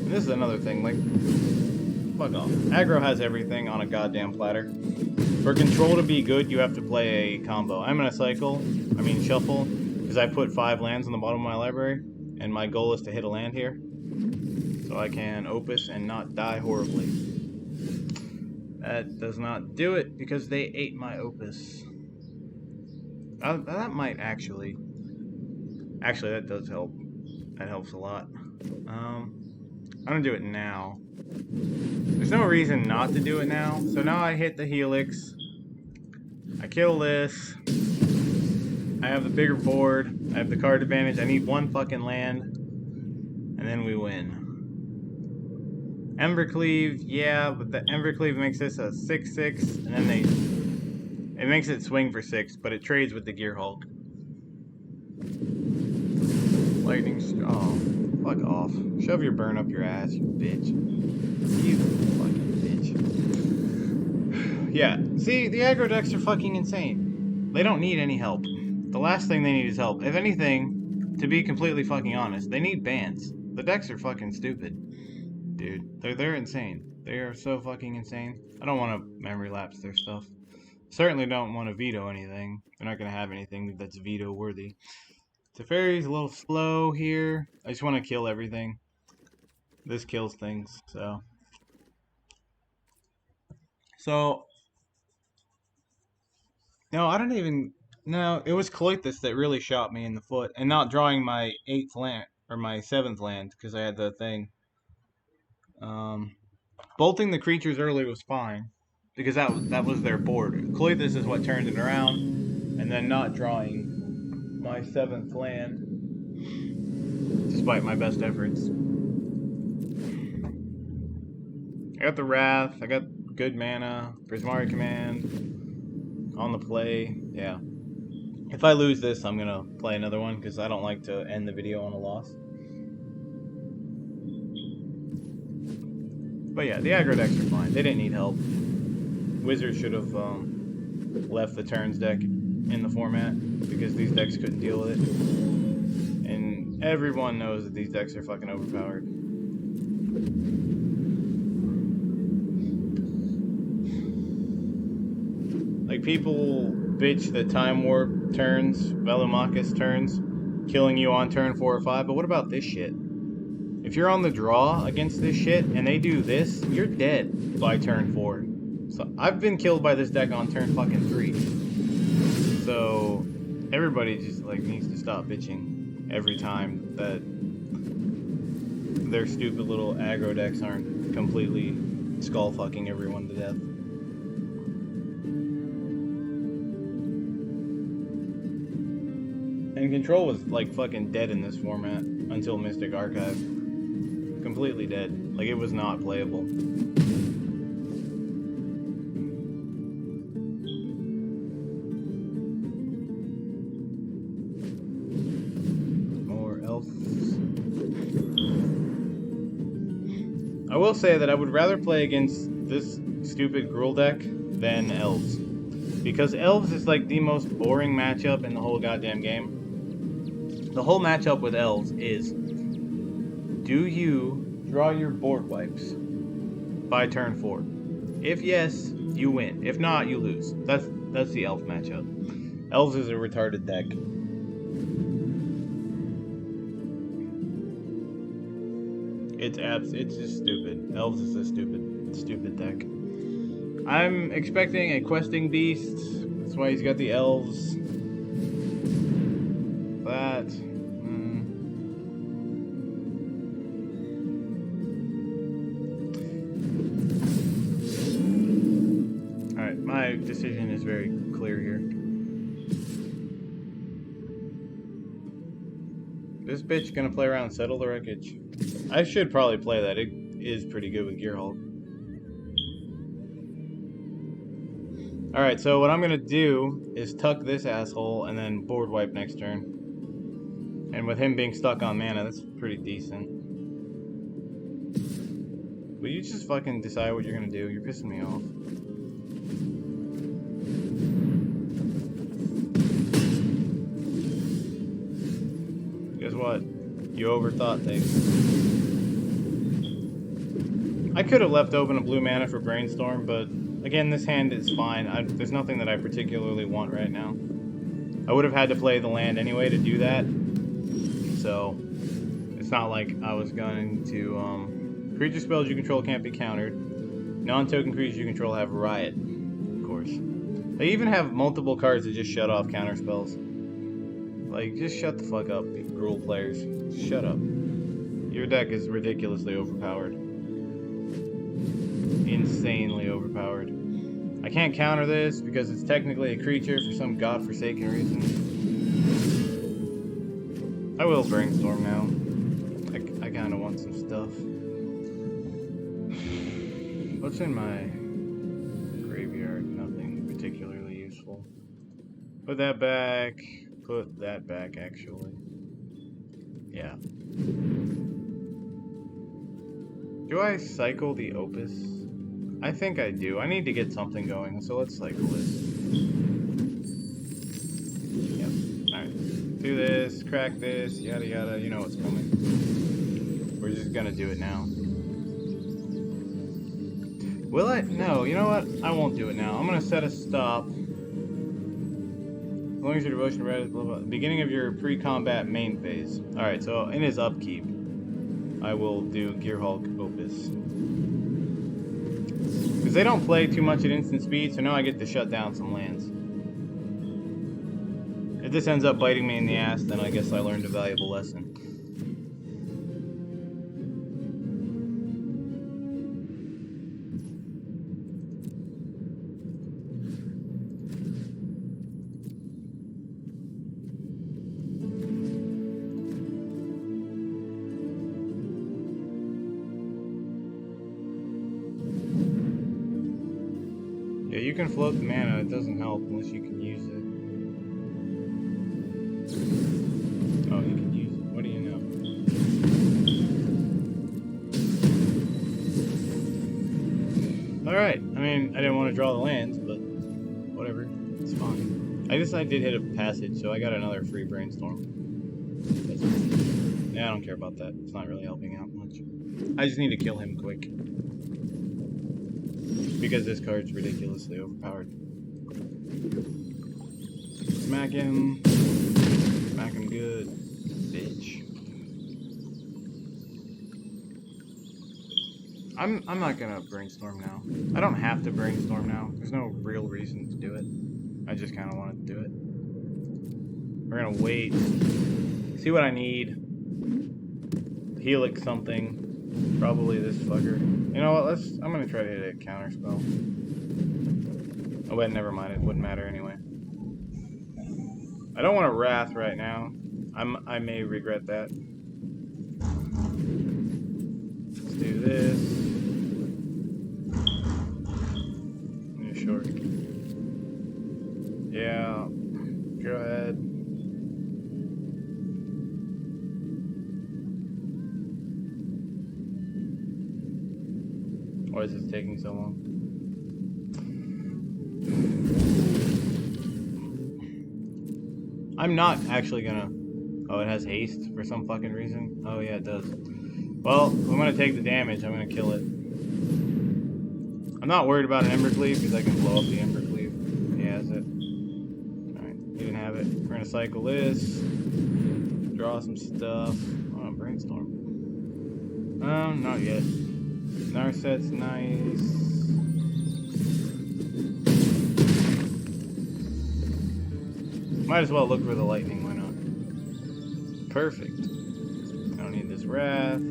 This is another thing, like, fuck off. Aggro has everything on a goddamn platter. For control to be good, you have to play a combo. I'm gonna shuffle, because I put 5 lands on the bottom of my library, and my goal is to hit a land here, so I can Opus and not die horribly. That does not do it, because they ate my Opus. That might actually, that does help. That helps a lot. I'm gonna do it now. There's no reason not to do it now. So now I hit the Helix. I kill this. I have the bigger board. I have the card advantage. I need 1 fucking land. And then we win. Embercleave, yeah, but the Embercleave makes this a 6/6. And then it makes it swing for 6, but it trades with the Gearhulk. Lightning, oh. Fuck off. Shove your burn up your ass, you bitch. You fucking bitch. Yeah, see, the aggro decks are fucking insane. They don't need any help. The last thing they need is help. If anything, to be completely fucking honest, they need bans. The decks are fucking stupid. Dude, they're insane. They are so fucking insane. I don't want to memory lapse their stuff. Certainly don't want to veto anything. They're not going to have anything that's veto worthy. Teferi's a little slow here. I just want to kill everything. This kills things, so. No, I don't even. No, it was Cloithus that really shot me in the foot, and not drawing my 8th land or my 7th land because I had the thing. Bolting the creatures early was fine because that was their board. Cloithus is what turned it around, and then not drawing my 7th land, despite my best efforts. I got the Wrath, I got good mana, Prismari Command, on the play, yeah. If I lose this, I'm gonna play another one, because I don't like to end the video on a loss. But yeah, the aggro decks are fine, they didn't need help. Wizards should have left the turns deck in the format, because these decks couldn't deal with it. And everyone knows that these decks are fucking overpowered. Like, people bitch that Time Warp turns, Velomachus turns, killing you on turn 4 or 5, but what about this shit? If you're on the draw against this shit and they do this, you're dead by turn 4. So I've been killed by this deck on turn fucking 3. So everybody just like needs to stop bitching every time that their stupid little aggro decks aren't completely skull fucking everyone to death. And Control was like fucking dead in this format until Mystic Archive. Completely dead. Like, it was not playable. More elves. I will say that I would rather play against this stupid Gruul deck than elves. Because elves is like the most boring matchup in the whole goddamn game. The whole matchup with elves is, do you draw your board wipes by turn 4? If yes, you win. If not, you lose. That's the elf matchup. Elves is a retarded deck. It's just stupid. Elves is a stupid deck. I'm expecting a questing beast. That's why he's got the elves. That. Alright, my decision is very clear here. This bitch gonna play around Settle the Wreckage. I should probably play that. It is pretty good with Gearhulk. Alright, so what I'm gonna do is tuck this asshole and then board wipe next turn. And with him being stuck on mana, that's pretty decent. Will you just fucking decide what you're gonna do? You're pissing me off. Guess what? You overthought things. I could have left open a blue mana for Brainstorm, but again, this hand is fine. There's nothing that I particularly want right now. I would have had to play the land anyway to do that. So, it's not like I was going to, creature spells you control can't be countered. Non-token creatures you control have Riot, of course. They even have multiple cards that just shut off counter spells. Like, just shut the fuck up, Gruul players. Shut up. Your deck is ridiculously overpowered. Insanely overpowered. I can't counter this because it's technically a creature for some godforsaken reason. I will Brainstorm now. I kind of want some stuff. What's in my graveyard? Nothing particularly useful. Put that back. Put that back, actually. Yeah. Do I cycle the Opus? I think I do. I need to get something going, so let's cycle this. Yep. Alright. Do this, crack this, yada yada, you know what's coming. We're just gonna do it now. Will I? No, you know what? I won't do it now. I'm gonna set a stop. As long as your devotion red, blah blah. Beginning of your pre-combat main phase. Alright, so in his upkeep, I will do Gearhulk Opus. Because they don't play too much at instant speed, so now I get to shut down some lands. If this ends up biting me in the ass, then I guess I learned a valuable lesson. Yeah, you can float the mana, it doesn't help unless you can use it. Oh, you can use it. What do you know? Alright, I mean, I didn't want to draw the lands, but whatever. It's fine. I did hit a passage, so I got another free Brainstorm. Yeah, I don't care about that. It's not really helping out much. I just need to kill him quick. Because this card's ridiculously overpowered. Smack him. Smack him good. Bitch. I'm not gonna brainstorm now. I don't have to brainstorm now. There's no real reason to do it. I just kinda wanted to do it. We're gonna wait. See what I need. Helix something. Probably this fucker. You know what, I'm gonna try to hit a counter spell. Oh wait, never mind, it wouldn't matter anyway. I don't want a Wrath right now. I may regret that. Let's do this. You're short. Yeah. Go ahead. Why is this taking so long? I'm not actually gonna... Oh, it has haste for some fucking reason? Oh yeah, it does. Well, I'm gonna take the damage, I'm gonna kill it. I'm not worried about an Embercleave because I can blow up the Embercleave. He has it. Alright, he didn't have it. We're gonna cycle this. Draw some stuff. Oh, brainstorm. Not yet. Narset's nice. Might as well look for the lightning, why not? Perfect. I don't need this Wrath.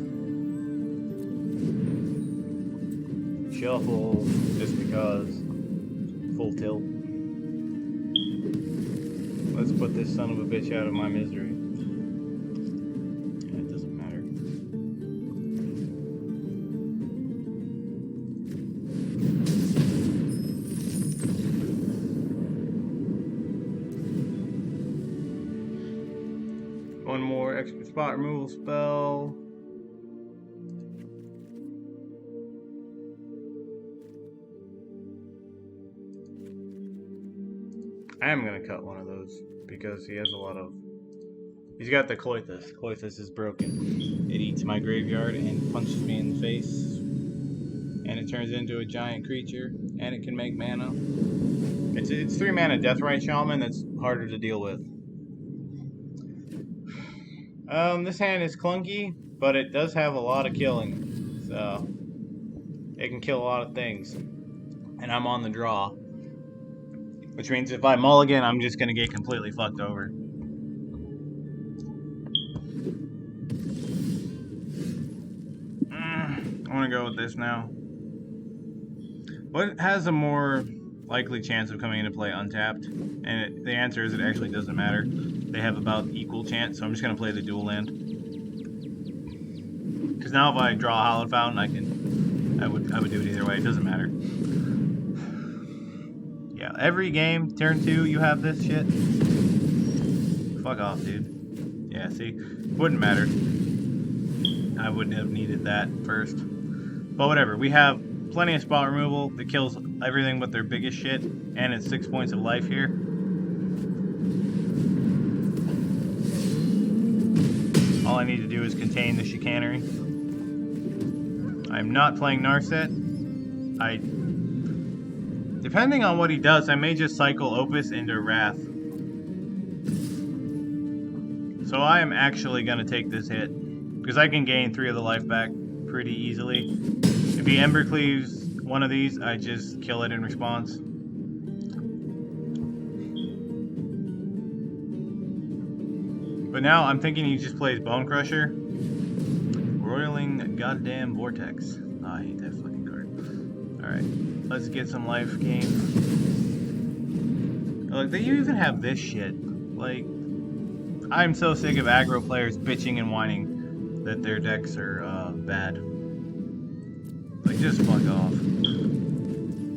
Shuffle, just because. Full tilt. Let's put this son of a bitch out of my misery. Yeah, it doesn't matter. One more extra spot removal spell. I am gonna cut one of those because he has a lot of... He's got the Cloythus. Cloythus is broken. It eats my graveyard and punches me in the face. And it turns into a giant creature. And it can make mana. It's 3 mana Deathrite Shaman that's harder to deal with. This hand is clunky, but it does have a lot of killing. So, it can kill a lot of things. And I'm on the draw. Which means if I mulligan, I'm just going to get completely fucked over. I want to go with this now. What has a more likely chance of coming into play untapped? And the answer is it actually doesn't matter. They have about equal chance, so I'm just going to play the dual land. Because now if I draw a Hallowed Fountain, I would do it either way. It doesn't matter. Yeah, every game, turn 2, you have this shit. Fuck off, dude. Yeah, see? Wouldn't matter. I wouldn't have needed that first. But whatever, we have plenty of spot removal that kills everything but their biggest shit, and it's 6 points of life here. All I need to do is contain the chicanery. I'm not playing Narset. Depending on what he does, I may just cycle Opus into Wrath. So I am actually going to take this hit. Because I can gain 3 of the life back pretty easily. If he Embercleaves one of these, I just kill it in response. But now I'm thinking he just plays Bone Crusher. Roiling goddamn Vortex. Oh, I hate that fucking card. Alright, let's get some life gain. Look, they even have this shit. Like, I'm so sick of aggro players bitching and whining that their decks are bad. Like, just fuck off.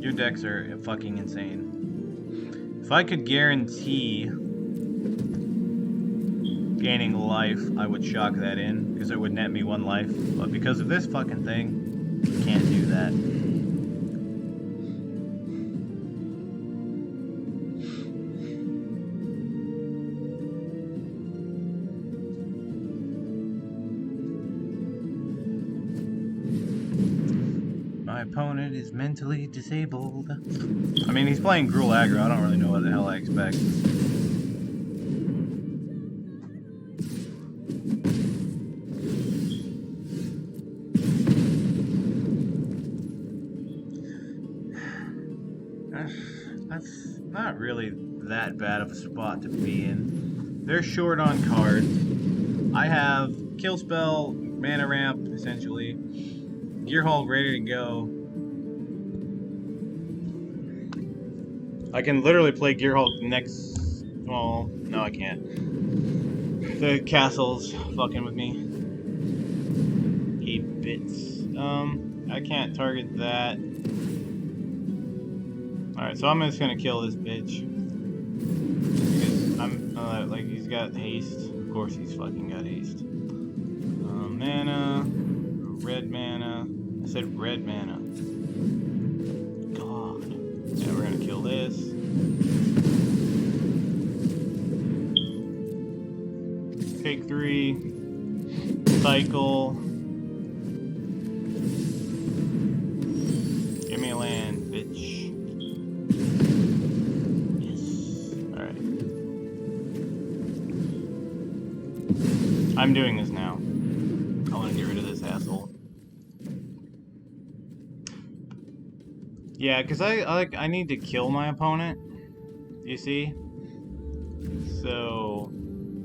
Your decks are fucking insane. If I could guarantee gaining life, I would shock that in, because it would net me 1 life. But because of this fucking thing, you can't do that. opponent is mentally disabled. I mean, he's playing Gruul aggro. I don't really know what the hell I expect. That's not really that bad of a spot to be in. They're short on cards. I have Kill Spell, Mana Ramp, essentially. Gearhulk ready to go. I can literally play Gearhulk next... Well, no I can't. The castle's fucking with me. 8 bits. I can't target that. Alright, so I'm just gonna kill this bitch. Because I'm, like, he's got haste. Of course he's fucking got haste. Mana. Red mana. I said red mana. God. Yeah, we're gonna kill this. Take 3. Cycle. Give me a land, bitch. I'm doing this now. I want to get rid of this asshole. Yeah, because I need to kill my opponent. You see? So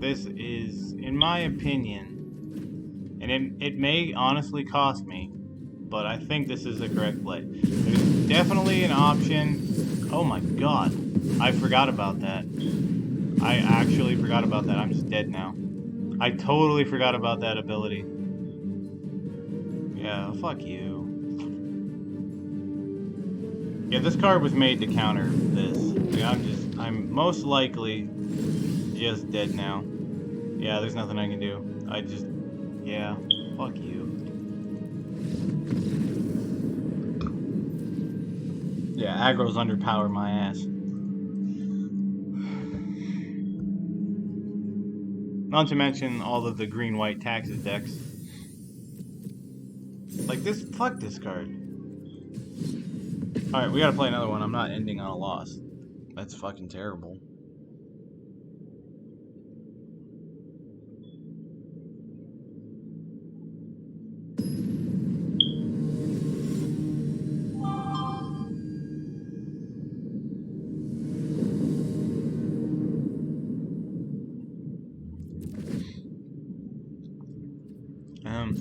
this is, in my opinion, and it may honestly cost me, but I think this is the correct play. There's definitely an option. Oh my god. I forgot about that. I actually forgot about that. I'm just dead now. I totally forgot about that ability. Yeah, fuck you. Yeah, this card was made to counter this. Like, I'm most likely just dead now. Yeah, there's nothing I can do. Yeah, fuck you. Yeah, aggro's underpowered my ass. Not to mention all of the green-white taxes decks. Like this, fuck this card. Alright, we gotta play another one. I'm not ending on a loss. That's fucking terrible.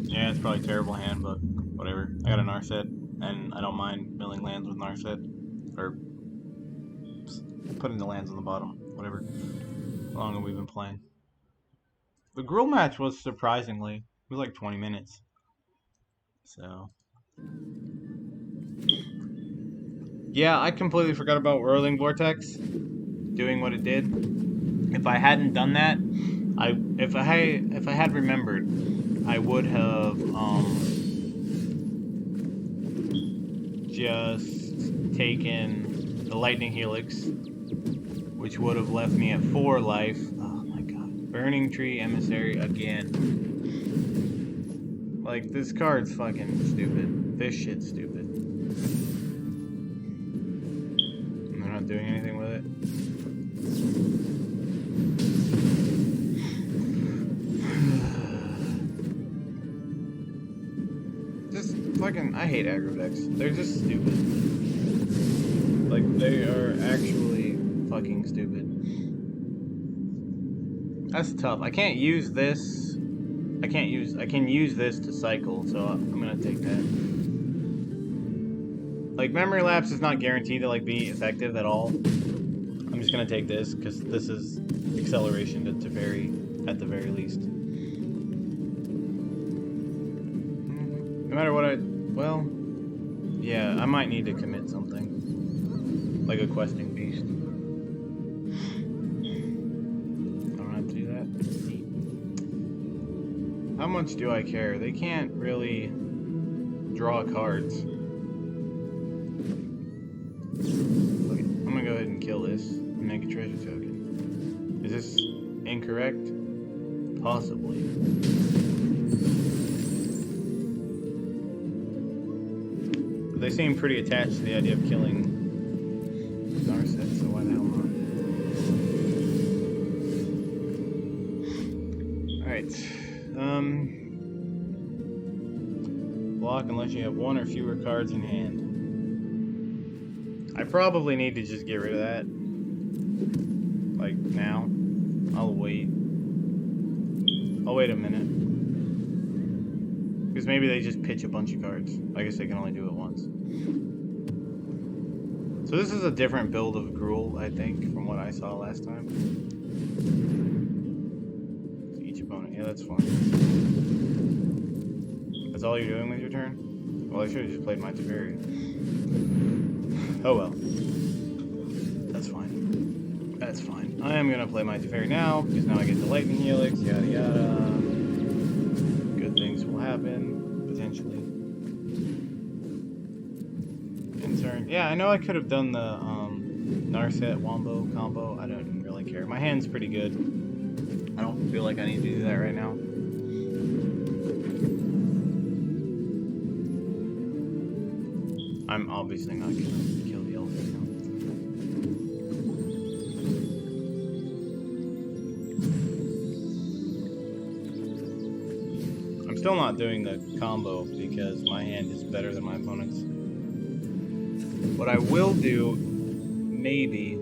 Yeah, it's probably a terrible hand, but whatever. I got a Narset, and I don't mind milling lands with Narset. Or putting the lands on the bottom. Whatever. How long have we been playing? The Gruul match was surprisingly, it was like 20 minutes. So. Yeah, I completely forgot about Whirling Vortex doing what it did. If I hadn't done that, if I had remembered, I would have just taken the Lightning Helix, which would have left me at 4 life. Oh my god. Burning Tree Emissary again. Like, this card's fucking stupid. This shit's stupid. I'm not doing anything with it. I hate aggro decks. They're just stupid. Like, they are actually fucking stupid. That's tough. I can't use this. I can use this to cycle, so I'm gonna take that. Like, Memory Lapse is not guaranteed to, like, be effective at all. I'm just gonna take this, because this is acceleration at the very least. No matter what well, yeah, I might need to commit something. Like a questing beast. I don't have to do that. How much do I care? They can't really draw cards. Okay, I'm gonna go ahead and kill this and make a treasure token. Is this incorrect? Possibly. they seem pretty attached to the idea of killing Narset, so why the hell not? Alright. Block unless you have one or fewer cards in hand. I probably need to just get rid of that. Like, now. I'll wait. I'll wait a minute. Because maybe they just pitch a bunch of cards. I guess they can only do it once. So this is a different build of Gruul, I think, from what I saw last time. Each opponent. Yeah, that's fine. That's all you're doing with your turn? Well, I should have just played my Teferi. Oh well. That's fine. That's fine. I am gonna play my Teferi now, because now I get the Lightning Helix, yada yada. Good things will happen, potentially. In turn. Yeah, I know I could have done the Narset Wombo combo. I don't really care. My hand's pretty good. I don't feel like I need to do that right now. I'm obviously not gonna kill the elf right now. I'm still not doing the combo because my hand is better than my opponent's. What I will do, maybe,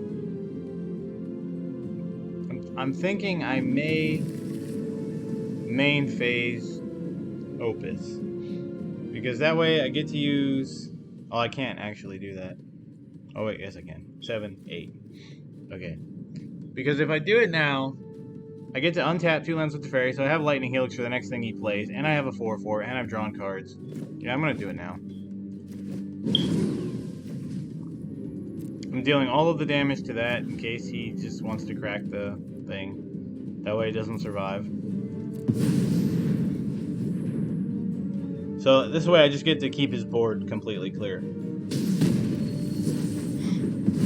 I'm thinking I may main phase Opus. Because that way I get to use... Oh, I can't actually do that. Oh, wait, yes I can. 7, 8. Okay. Because if I do it now, I get to untap 2 lands with the Teferi, so I have Lightning Helix for the next thing he plays, and I have a 4/4, and I've drawn cards. Yeah, I'm gonna do it now. I'm dealing all of the damage to that in case he just wants to crack the thing. That way it doesn't survive. So this way I just get to keep his board completely clear.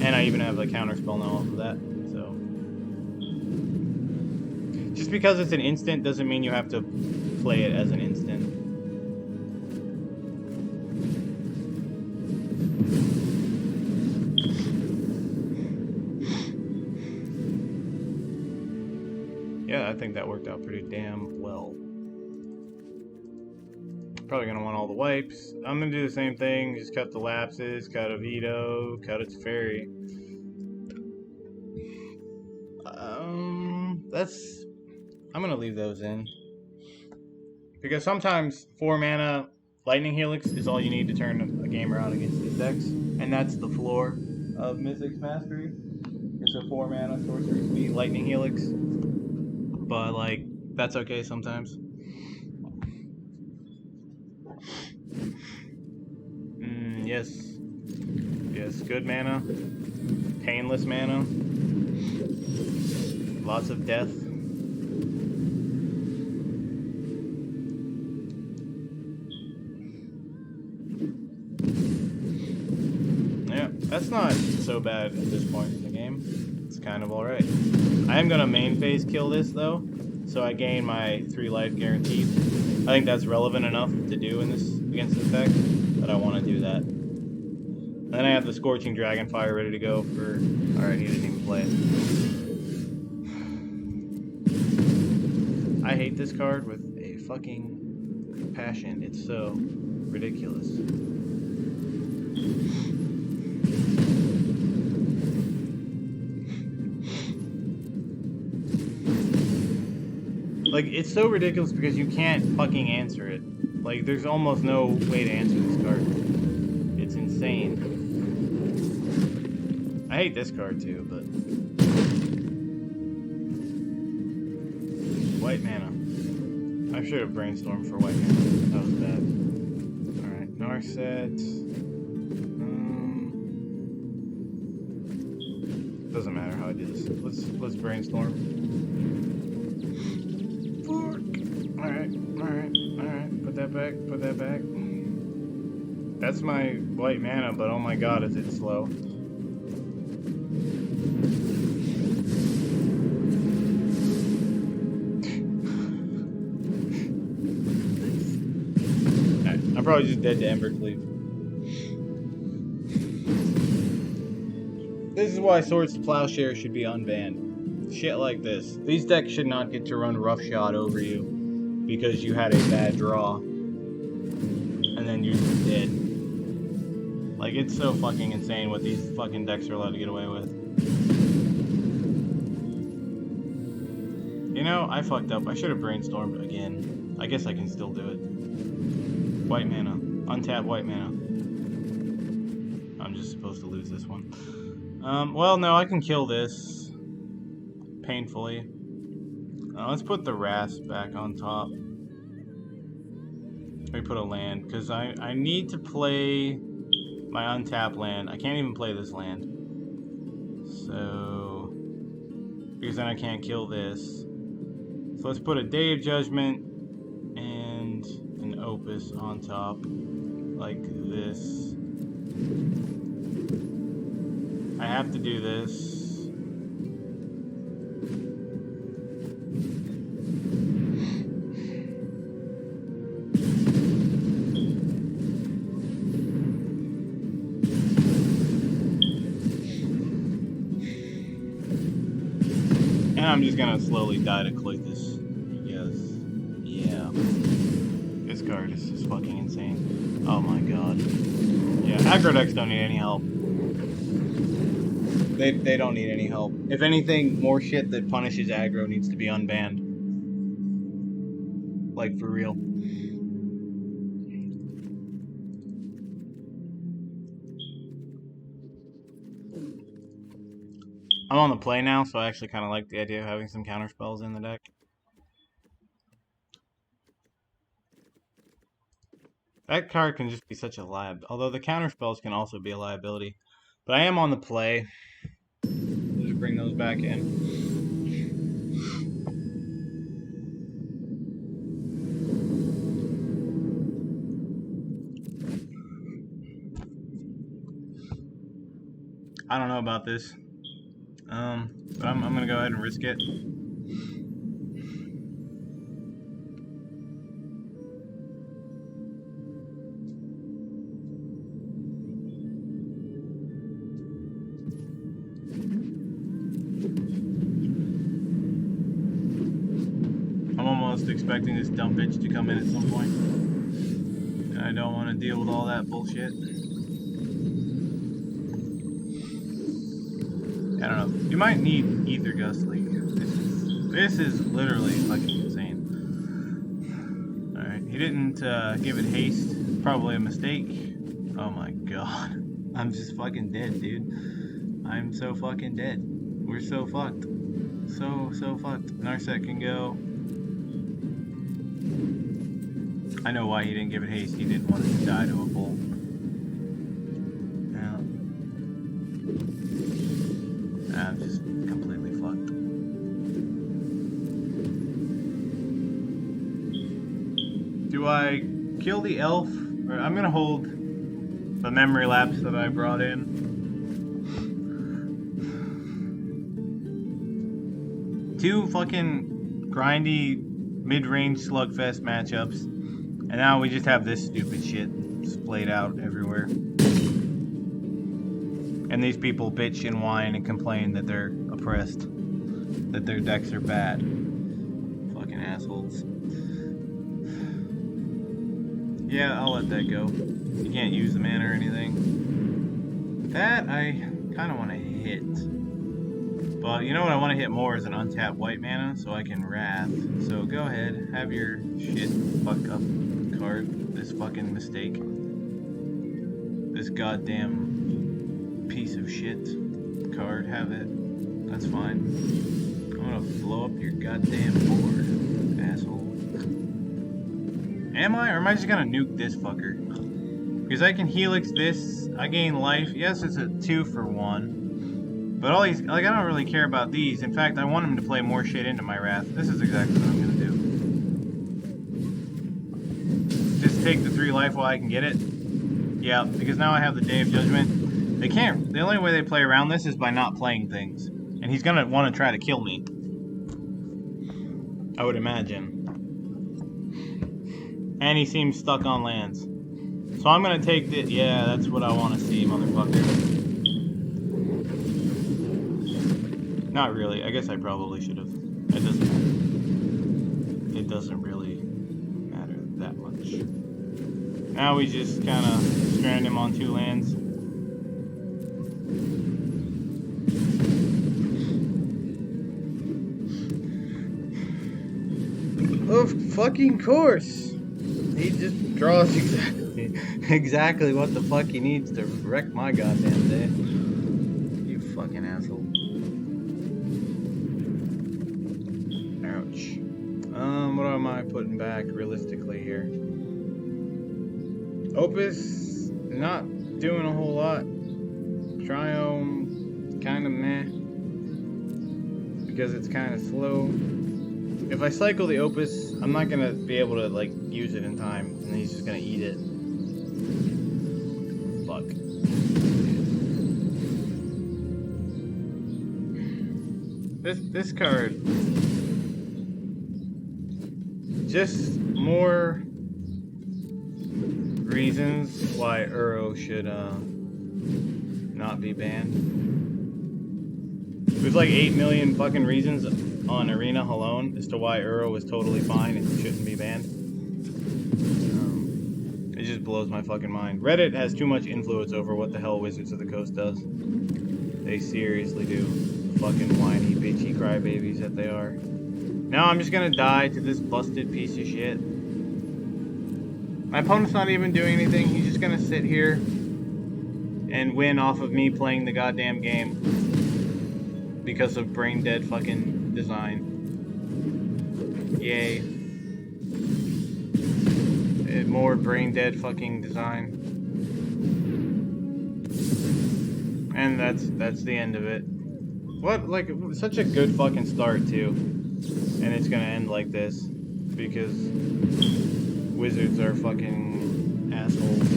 And I even have a counter spell now off of that. So just because it's an instant doesn't mean you have to play it as an instant. Yeah, I think that worked out pretty damn well. Probably gonna want all the wipes. I'm gonna do the same thing, just cut the lapses, cut a veto, cut a Teferi. I'm gonna leave those in. Because sometimes 4 mana Lightning Helix is all you need to turn a game around against these decks. And that's the floor of Mythic's Mastery. It's a 4 mana sorcery speed Lightning Helix. But like, that's okay sometimes. Yes. Yes, good mana. Painless mana. Lots of death. Yeah, that's not so bad at this point in the game. It's kind of alright. I am gonna main phase kill this though, so I gain my 3 life guaranteed. I think that's relevant enough to do in this against this deck that I want to do that. And then I have the Scorching Dragonfire ready to go for... Alright, he didn't even play it. I hate this card with a fucking passion. It's so ridiculous. Like, it's so ridiculous because you can't fucking answer it. Like, there's almost no way to answer this card. It's insane. I hate this card too, but... White mana. I should have brainstormed for white mana. That was bad. Alright, Narset. Doesn't matter how I do this. Let's brainstorm. Alright. Put that back. That's my white mana, but oh my god, is it slow. I'm probably just dead to Embercleave. This is why Swords to Plowshare should be unbanned. Shit like this. These decks should not get to run Roughshod over you because you had a bad draw. And then you're dead. Like, it's so fucking insane what these fucking decks are allowed to get away with. You know, I fucked up. I should have brainstormed again. I guess I can still do it. White mana. Untap white mana. I'm just supposed to lose this one. Well, no, I can kill this. Painfully. Let's put the Rasp back on top. Let me put a land, because I need to play my untapped land. I can't even play this land. So, because then I can't kill this. So let's put a Day of Judgment and an Opus on top, like this. I have to do this. I'm just gonna slowly die to Cloithus. Yes. Yeah. This card is just fucking insane. Oh my god. Yeah, aggro decks don't need any help. They don't need any help. If anything, more shit that punishes aggro needs to be unbanned. Like, for real. I'm on the play now, so I actually kind of like the idea of having some counter spells in the deck. That card can just be such a liability. Although the counter spells can also be a liability. But I am on the play. Just bring those back in. I don't know about this. But I'm gonna go ahead and risk it. I'm almost expecting this dumb bitch to come in at some point. And I don't want to deal with all that bullshit. I don't know. You might need Ether Gust Leak. This is literally fucking insane. Alright, he didn't give it haste. Probably a mistake. Oh my god. I'm just fucking dead, dude. I'm so fucking dead. We're so fucked. So fucked. Narset can go. I know why he didn't give it haste. He didn't want it to die to a bolt. I'm just completely fucked. Do I kill the elf? Or I'm gonna hold the memory lapse that I brought in. Two fucking grindy mid-range slugfest matchups. And now we just have this stupid shit splayed out everywhere. And these people bitch and whine and complain that they're oppressed. That their decks are bad. Fucking assholes. Yeah, I'll let that go. You can't use the mana or anything. That I kind of want to hit. But you know what I want to hit more is an untapped white mana so I can Wrath. So go ahead, have your shit fuck up card. This fucking mistake. This goddamn piece of shit card, have it. That's fine. I'm gonna blow up your goddamn board, asshole. Am I? Or am I just gonna nuke this fucker? Because I can Helix this, I gain life. Yes, it's a 2-for-1. But all these, like, I don't really care about these. In fact, I want him to play more shit into my Wrath. This is exactly what I'm gonna do. Just take the 3 life while I can get it. Yeah, because now I have the Day of Judgment. They can't. The only way they play around this is by not playing things. And he's gonna want to try to kill me. I would imagine. And he seems stuck on lands. So I'm gonna take the... Yeah, that's what I want to see, motherfucker. Not really. I guess I probably should have. It doesn't really matter that much. Now we just kind of strand him on 2 lands. Of fucking course! He just draws exactly what the fuck he needs to wreck my goddamn day. You fucking asshole. Ouch. What am I putting back realistically here? Opus, not doing a whole lot. Triome, kind of meh. Because it's kind of slow. If I cycle the Opus, I'm not gonna be able to, like, use it in time. And then he's just gonna eat it. Fuck. This card... Just more reasons why Uro should not be banned. There's like 8 million fucking reasons on Arena alone as to why Uro is totally fine and shouldn't be banned. It just blows my fucking mind. Reddit has too much influence over what the hell Wizards of the Coast does. They seriously do. Fucking whiny, bitchy crybabies that they are. Now I'm just gonna die to this busted piece of shit. My opponent's not even doing anything. He's just gonna sit here and win off of me playing the goddamn game because of brain dead fucking design. Yay. More brain dead fucking design. And that's the end of it. What, like, such a good fucking start too. And it's gonna end like this because Wizards are fucking assholes.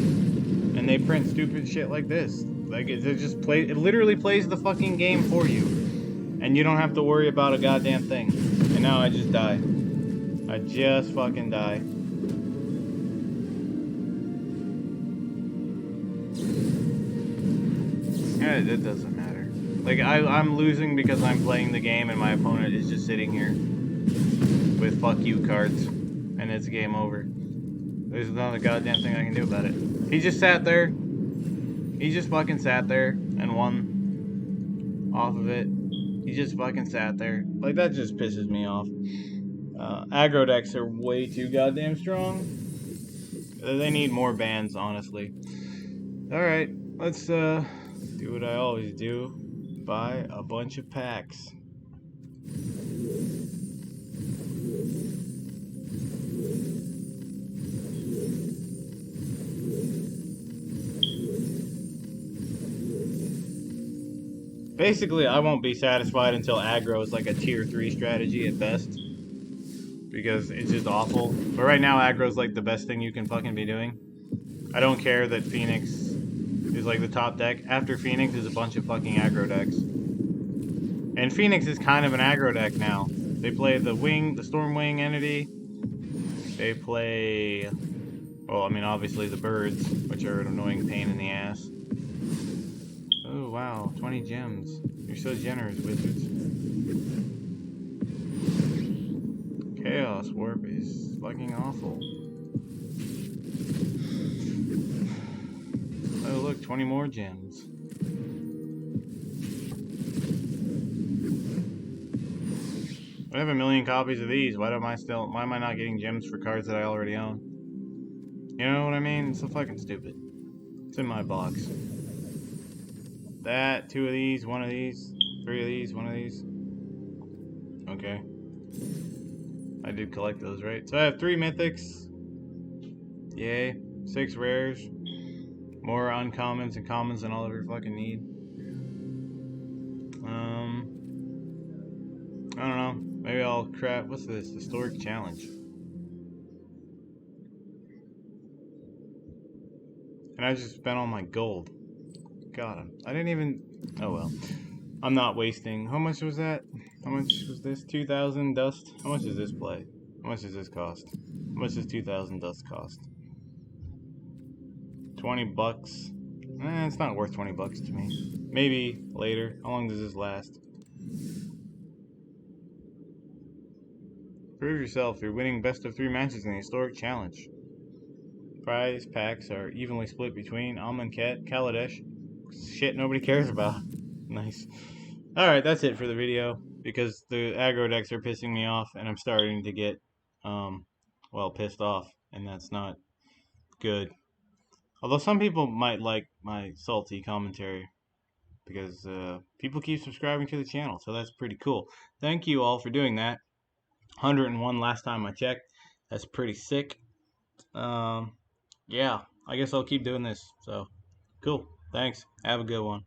And they print stupid shit like this. Like, it literally plays the fucking game for you. And you don't have to worry about a goddamn thing. And now I just die. I just fucking die. Yeah, it doesn't matter. Like, I'm losing because I'm playing the game and my opponent is just sitting here with fuck you cards. And it's game over. There's not a goddamn thing I can do about it. He just sat there. He just fucking sat there and won off of it. He just fucking sat there. Like, that just pisses me off. Aggro decks are way too goddamn strong. They need more bans, honestly. Alright, let's do what I always do. Buy a bunch of packs. Basically, I won't be satisfied until aggro is like a tier 3 strategy at best. Because it's just awful. But right now, aggro is like the best thing you can fucking be doing. I don't care that Phoenix is like the top deck. After Phoenix is a bunch of fucking aggro decks. And Phoenix is kind of an aggro deck now. They play the Stormwing entity. They play, well, I mean, obviously the birds, which are an annoying pain in the ass. Oh, wow, 20 gems. You're so generous, Wizards. Chaos Warp is fucking awful. Oh, look, 20 more gems. I have 1 million copies of these. Why am I not getting gems for cards that I already own? You know what I mean? It's so fucking stupid. It's in my box. That, 2 of these, 1 of these, 3 of these, 1 of these. Okay. I did collect those, right? So I have 3 mythics. Yay. 6 rares. More uncommons and commons than I'll ever fucking need. I don't know. Maybe I'll crap. What's this? Historic challenge. And I just spent all my gold. Got him. I didn't even... Oh well. I'm not wasting... How much was that? How much was this? 2,000 dust? How much does this play? How much does this cost? How much does 2,000 dust cost? 20 bucks. It's not worth 20 bucks to me. Maybe later. How long does this last? Prove yourself. You're winning best of 3 matches in the historic challenge. Prize packs are evenly split between Amonkhet, Kaladesh. Shit nobody cares about. Nice. Alright, that's it for the video. Because the aggro decks are pissing me off, and I'm starting to get, well, pissed off. And that's not good. Although some people might like my salty commentary. Because people keep subscribing to the channel, so that's pretty cool. Thank you all for doing that. 101 last time I checked. That's pretty sick. Yeah, I guess I'll keep doing this. So, cool. Thanks. Have a good one.